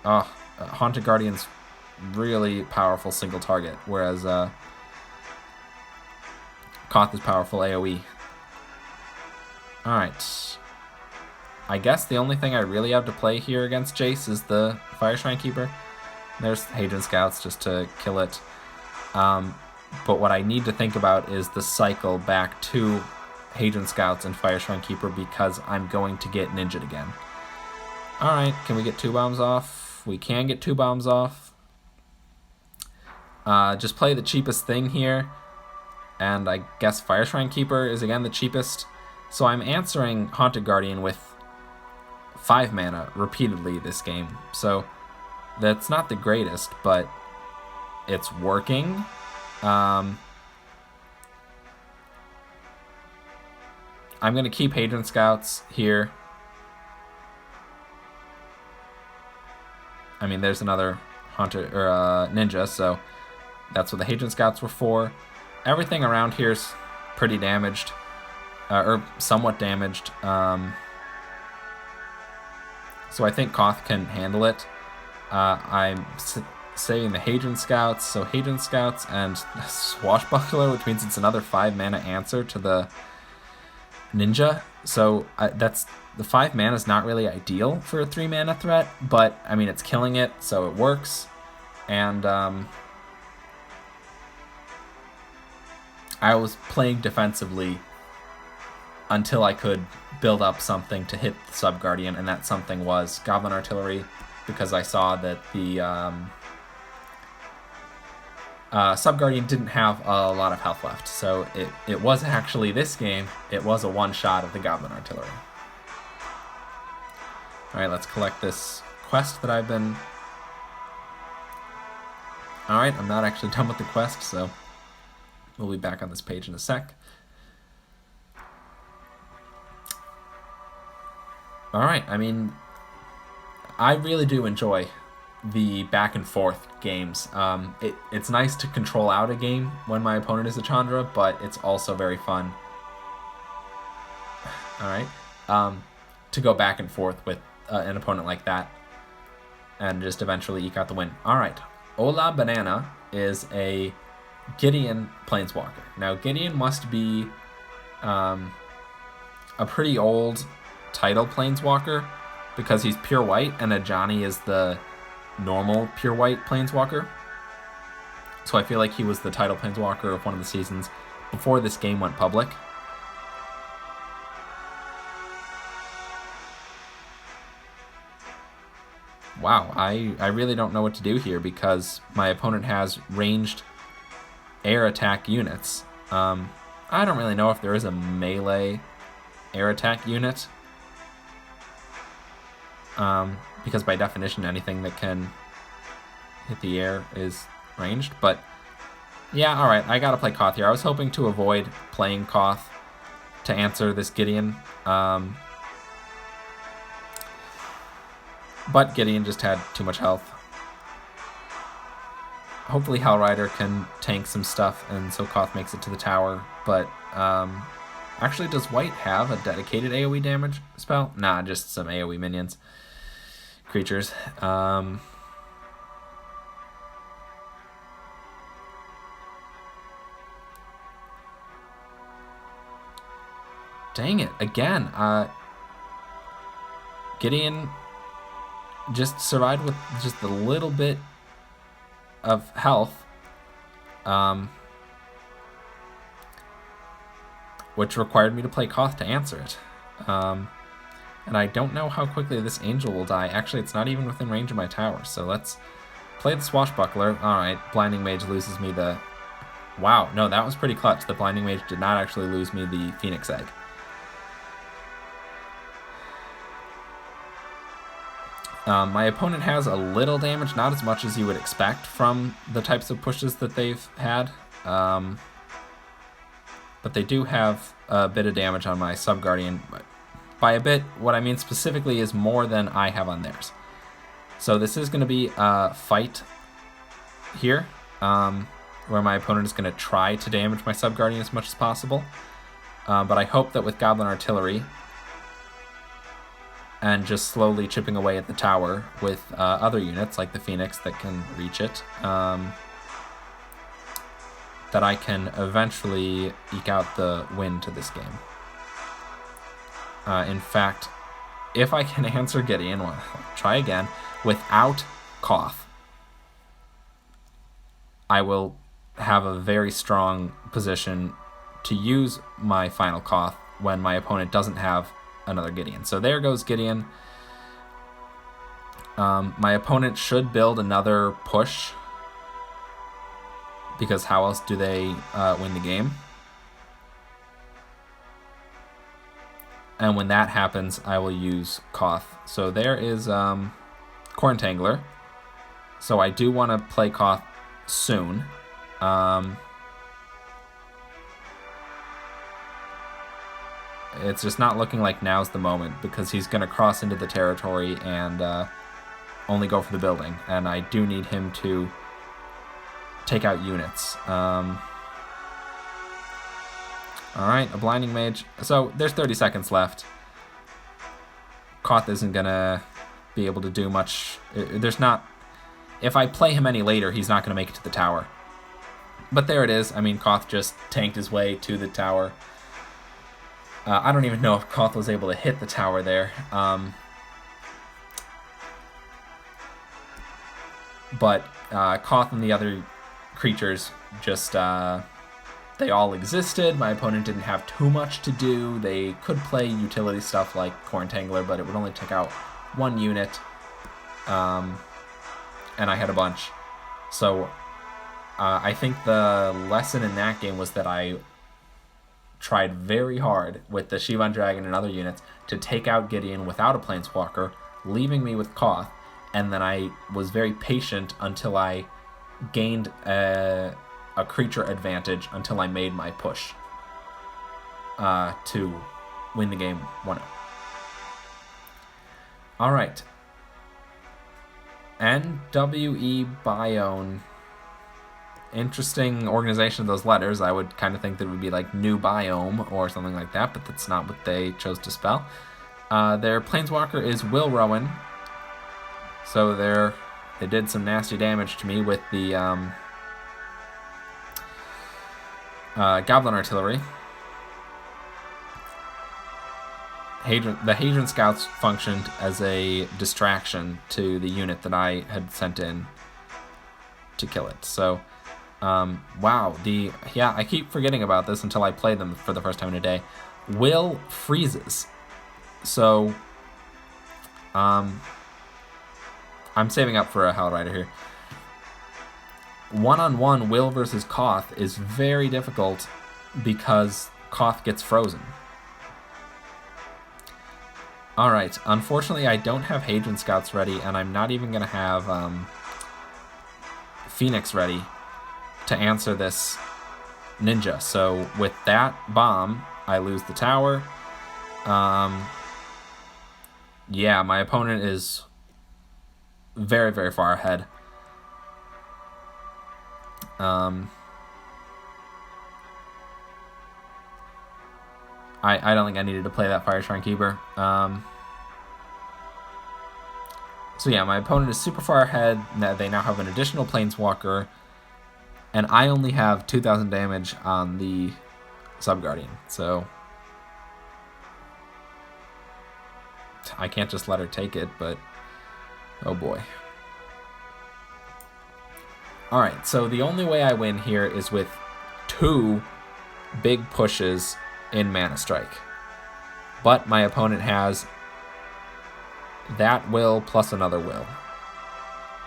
Speaker 1: Oh, Haunted Guardian's really powerful single target, whereas Koth is powerful AoE. Alright. I guess the only thing I really have to play here against Jace is the Fire Shrine Keeper. There's Hadron Scouts just to kill it. But what I need to think about is the cycle back to Hadron Scouts and Fire Shrine Keeper because I'm going to get Ninja'd again. Alright, can we get 2 bombs off? We can get 2 bombs off. Just play the cheapest thing here. And I guess Fire Shrine Keeper is again the cheapest. So I'm answering Haunted Guardian with 5 mana repeatedly this game. So that's not the greatest, but it's working. I'm going to keep Hadron Scouts here. I mean, there's another Haunted or Ninja, so that's what the Hadron Scouts were for. Everything around here's pretty damaged. Or somewhat damaged. So I think Koth can handle it. I'm saving the Hadron Scouts. So Hadron Scouts and Swashbuckler, which means it's another 5 mana answer to the Ninja. So that's the 5 mana is not really ideal for a 3 mana threat, but I mean it's killing it, so it works. And I was playing defensively until I could build up something to hit the Sub-Guardian, and that something was Goblin Artillery, because I saw that the Sub-Guardian didn't have a lot of health left, so it was actually, this game, it was a one-shot of the Goblin Artillery. Alright, let's collect this quest that I've been... Alright, I'm not actually done with the quest, so we'll be back on this page in a sec. Alright, I mean, I really do enjoy the back and forth games. It's nice to control out a game when my opponent is a Chandra, but it's also very fun. Alright, to go back and forth with an opponent like that and just eventually eke out the win. Alright, Ola Banana is a Gideon Planeswalker. Now, Gideon must be a pretty old title Planeswalker because he's pure white and Ajani is the normal pure white Planeswalker. So I feel like he was the title Planeswalker of one of the seasons before this game went public. Wow, I really don't know what to do here because my opponent has ranged air attack units. I don't really know if there is a melee air attack unit. Because by definition anything that can hit the air is ranged, but yeah, alright, I gotta play Koth here. I was hoping to avoid playing Koth to answer this Gideon, but Gideon just had too much health. Hopefully Hellrider can tank some stuff and so Koth makes it to the tower, but actually does white have a dedicated AoE damage spell? Nah, just some AoE minions. Creatures. Dang it, again. Gideon just survived with just a little bit of health, which required me to play Koth to answer it. And I don't know how quickly this angel will die. Actually, it's not even within range of my tower, so let's play the Swashbuckler. Alright, Blinding Mage loses me the... Wow, no, that was pretty clutch. The Blinding Mage did not actually lose me the Phoenix Egg. My opponent has a little damage, not as much as you would expect from the types of pushes that they've had. But they do have a bit of damage on my Sub-Guardian. By a bit, what I mean specifically is more than I have on theirs. So this is going to be a fight here, where my opponent is going to try to damage my Sub-Guardian as much as possible. But I hope that with Goblin Artillery and just slowly chipping away at the tower with other units like the Phoenix that can reach it, that I can eventually eke out the win to this game. In fact, if I can answer Gideon, well, I'll try again, without Koth, I will have a very strong position to use my final Koth when my opponent doesn't have another Gideon. So there goes Gideon. My opponent should build another push, because how else do they win the game? And when that happens, I will use Koth. So there is Core Entangler. So I do want to play Koth soon. It's just not looking like now's the moment, because he's going to cross into the territory and only go for the building. And I do need him to take out units. Alright, a Blinding Mage. So there's 30 seconds left. Koth isn't going to be able to do much. There's not... If I play him any later, he's not going to make it to the tower. But there it is. I mean, Koth just tanked his way to the tower. I don't even know if Koth was able to hit the tower there. But Koth and the other creatures just... they all existed. My opponent didn't have too much to do. They could play utility stuff like Core Entangler, but it would only take out one unit. And I had a bunch. So I think the lesson in that game was that I tried very hard with the Shivan Dragon and other units to take out Gideon without a Planeswalker, leaving me with Koth, and then I was very patient until I gained a creature advantage until I made my push to win the game 1-0. Alright. NWE Bione. Interesting organization of those letters. I would kind of think that it would be like New Biome or something like that, but that's not what they chose to spell. Their Planeswalker is Will Rowan. So they did some nasty damage to me with the Goblin Artillery. The Hadron Scouts functioned as a distraction to the unit that I had sent in to kill it. So, wow. I keep forgetting about this until I play them for the first time in a day. Will freezes. So, I'm saving up for a Hell Rider here. One-on-one Will versus Koth is very difficult because Koth gets frozen. Alright, unfortunately I don't have Hadron Scouts ready, and I'm not even going to have Phoenix ready to answer this ninja. So with that bomb, I lose the tower. Yeah, my opponent is very, very far ahead. I don't think I needed to play that Fire Shrine Keeper. So yeah, my opponent is super far ahead. They now have an additional Planeswalker, and I only have 2,000 damage on the Sub-Guardian, so I can't just let her take it, but oh boy. Alright, so the only way I win here is with 2 big pushes in ManaStrike. But my opponent has that will plus another will.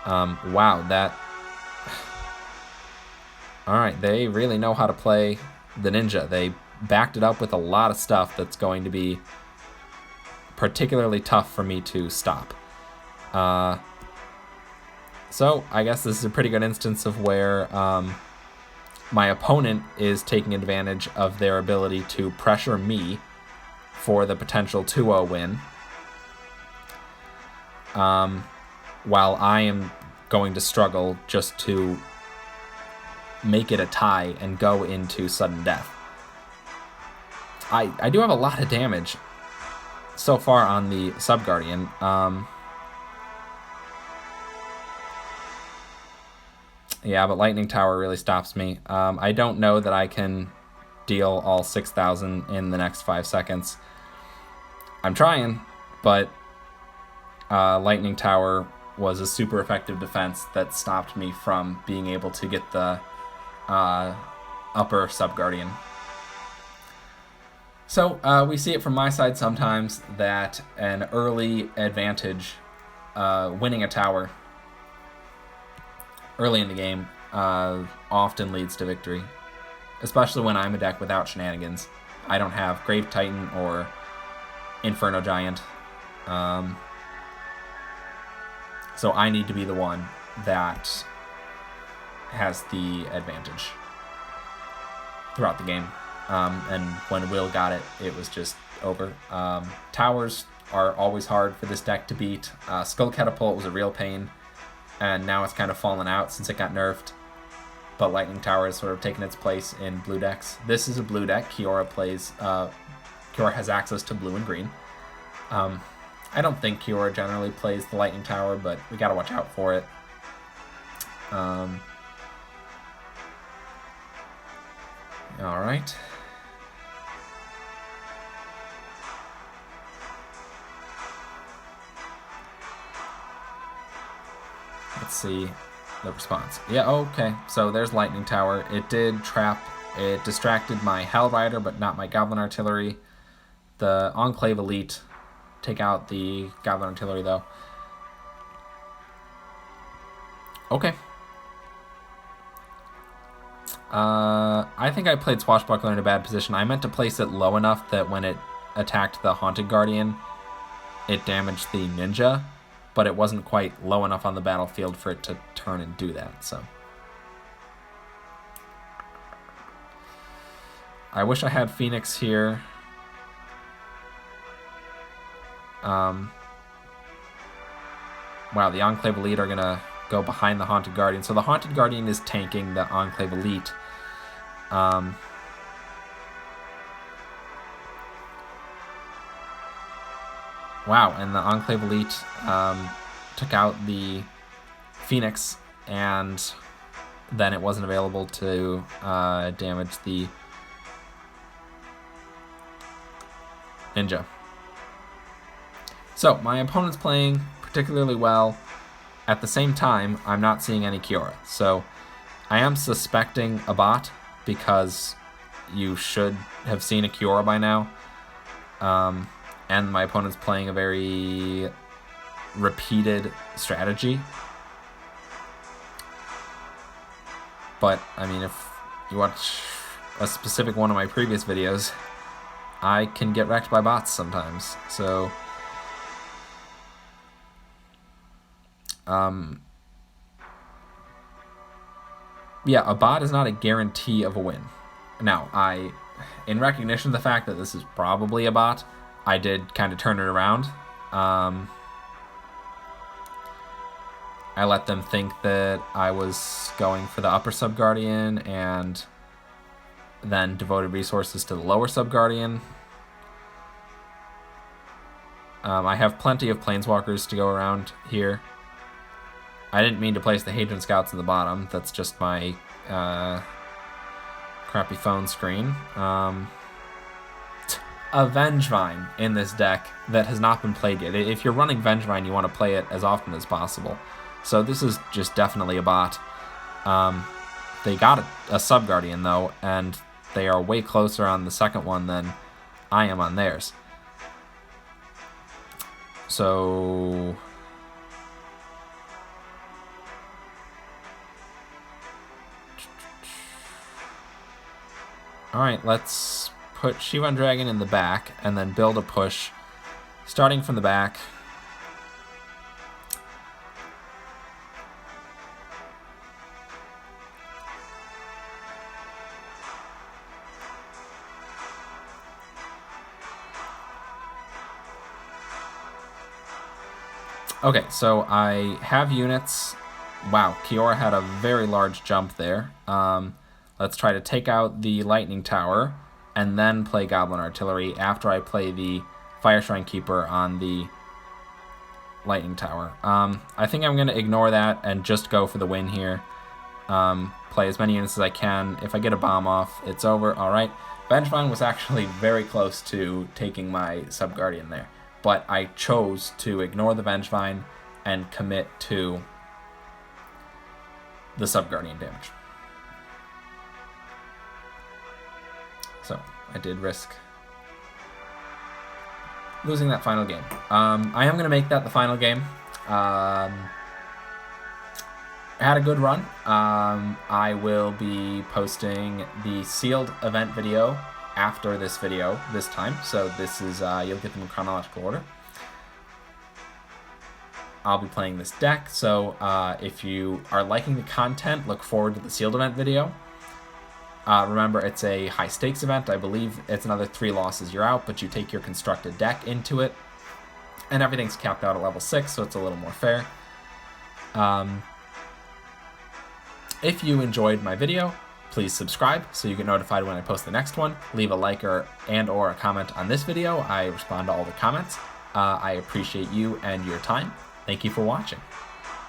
Speaker 1: Wow, that... Alright, they really know how to play the ninja. They backed it up with a lot of stuff that's going to be particularly tough for me to stop. So, I guess this is a pretty good instance of where my opponent is taking advantage of their ability to pressure me for the potential 2-0 win, while I am going to struggle just to make it a tie and go into sudden death. I do have a lot of damage so far on the Sub-Guardian. Yeah, but Lightning Tower really stops me. I don't know that I can deal all 6,000 in the next 5 seconds. I'm trying, but Lightning Tower was a super effective defense that stopped me from being able to get the upper Sub-Guardian. So we see it from my side sometimes that an early advantage, winning a tower early in the game, often leads to victory. Especially when I'm a deck without shenanigans. I don't have Grave Titan or Inferno Giant. So I need to be the one that has the advantage throughout the game. And when Will got it, it was just over. Towers are always hard for this deck to beat. Skull Catapult was a real pain, and now it's kind of fallen out since it got nerfed. But Lightning Tower has sort of taken its place in blue decks. This is a blue deck. Kiora has access to blue and green. I don't think Kiora generally plays the Lightning Tower, but we gotta watch out for it. Alright. Let's see the response. Yeah, okay. So there's Lightning Tower. It did trap. It distracted my Hell Rider, but not my Goblin Artillery. The Enclave Elite take out the Goblin Artillery, though. Okay. I think I played Swashbuckler in a bad position. I meant to place it low enough that when it attacked the Haunted Guardian, it damaged the Ninja, but it wasn't quite low enough on the battlefield for it to turn and do that, so. I wish I had Phoenix here. Wow, the Enclave Elite are going to go behind the Haunted Guardian. So the Haunted Guardian is tanking the Enclave Elite. Wow, and the Enclave Elite took out the Phoenix, and then it wasn't available to damage the Ninja. So my opponent's playing particularly well. At the same time, I'm not seeing any Kiora. So I am suspecting a bot, because you should have seen a Kiora by now. And my opponent's playing a very repeated strategy. But, I mean, if you watch a specific one of my previous videos, I can get wrecked by bots sometimes. So, yeah, a bot is not a guarantee of a win. Now, in recognition of the fact that this is probably a bot, I did kind of turn it around. I let them think that I was going for the upper Sub-Guardian and then devoted resources to the lower Sub-Guardian. I have plenty of Planeswalkers to go around here. I didn't mean to place the Hadron Scouts in the bottom. That's just my crappy phone screen. A Vengevine in this deck that has not been played yet. If you're running Vengevine, you want to play it as often as possible. So this is just definitely a bot. They got a Sub-Guardian, though, and they are way closer on the second one than I am on theirs. So... Alright, let's put Shivan Dragon in the back and then build a push starting from the back. Okay, so I have units. Wow, Kiora had a very large jump there. Let's try to take out the Lightning Tower and then play Goblin Artillery after I play the Fire Shrine Keeper on the Lightning Tower. I think I'm going to ignore that and just go for the win here. Play as many units as I can. If I get a bomb off, it's over. Alright. Vengevine was actually very close to taking my Sub-Guardian there, but I chose to ignore the Vengevine and commit to the Sub-Guardian damage. So, I did risk losing that final game. I am going to make that the final game. I had a good run. I will be posting the sealed event video after this video this time. So this is, you'll get them in chronological order. I'll be playing this deck. So if you are liking the content, look forward to the sealed event video. Remember, it's a high stakes event. I believe it's another 3 losses, you're out, but you take your constructed deck into it. And everything's capped out at level 6, so it's a little more fair. If you enjoyed my video, please subscribe so you get notified when I post the next one. Leave a like or a comment on this video. I respond to all the comments. I appreciate you and your time. Thank you for watching.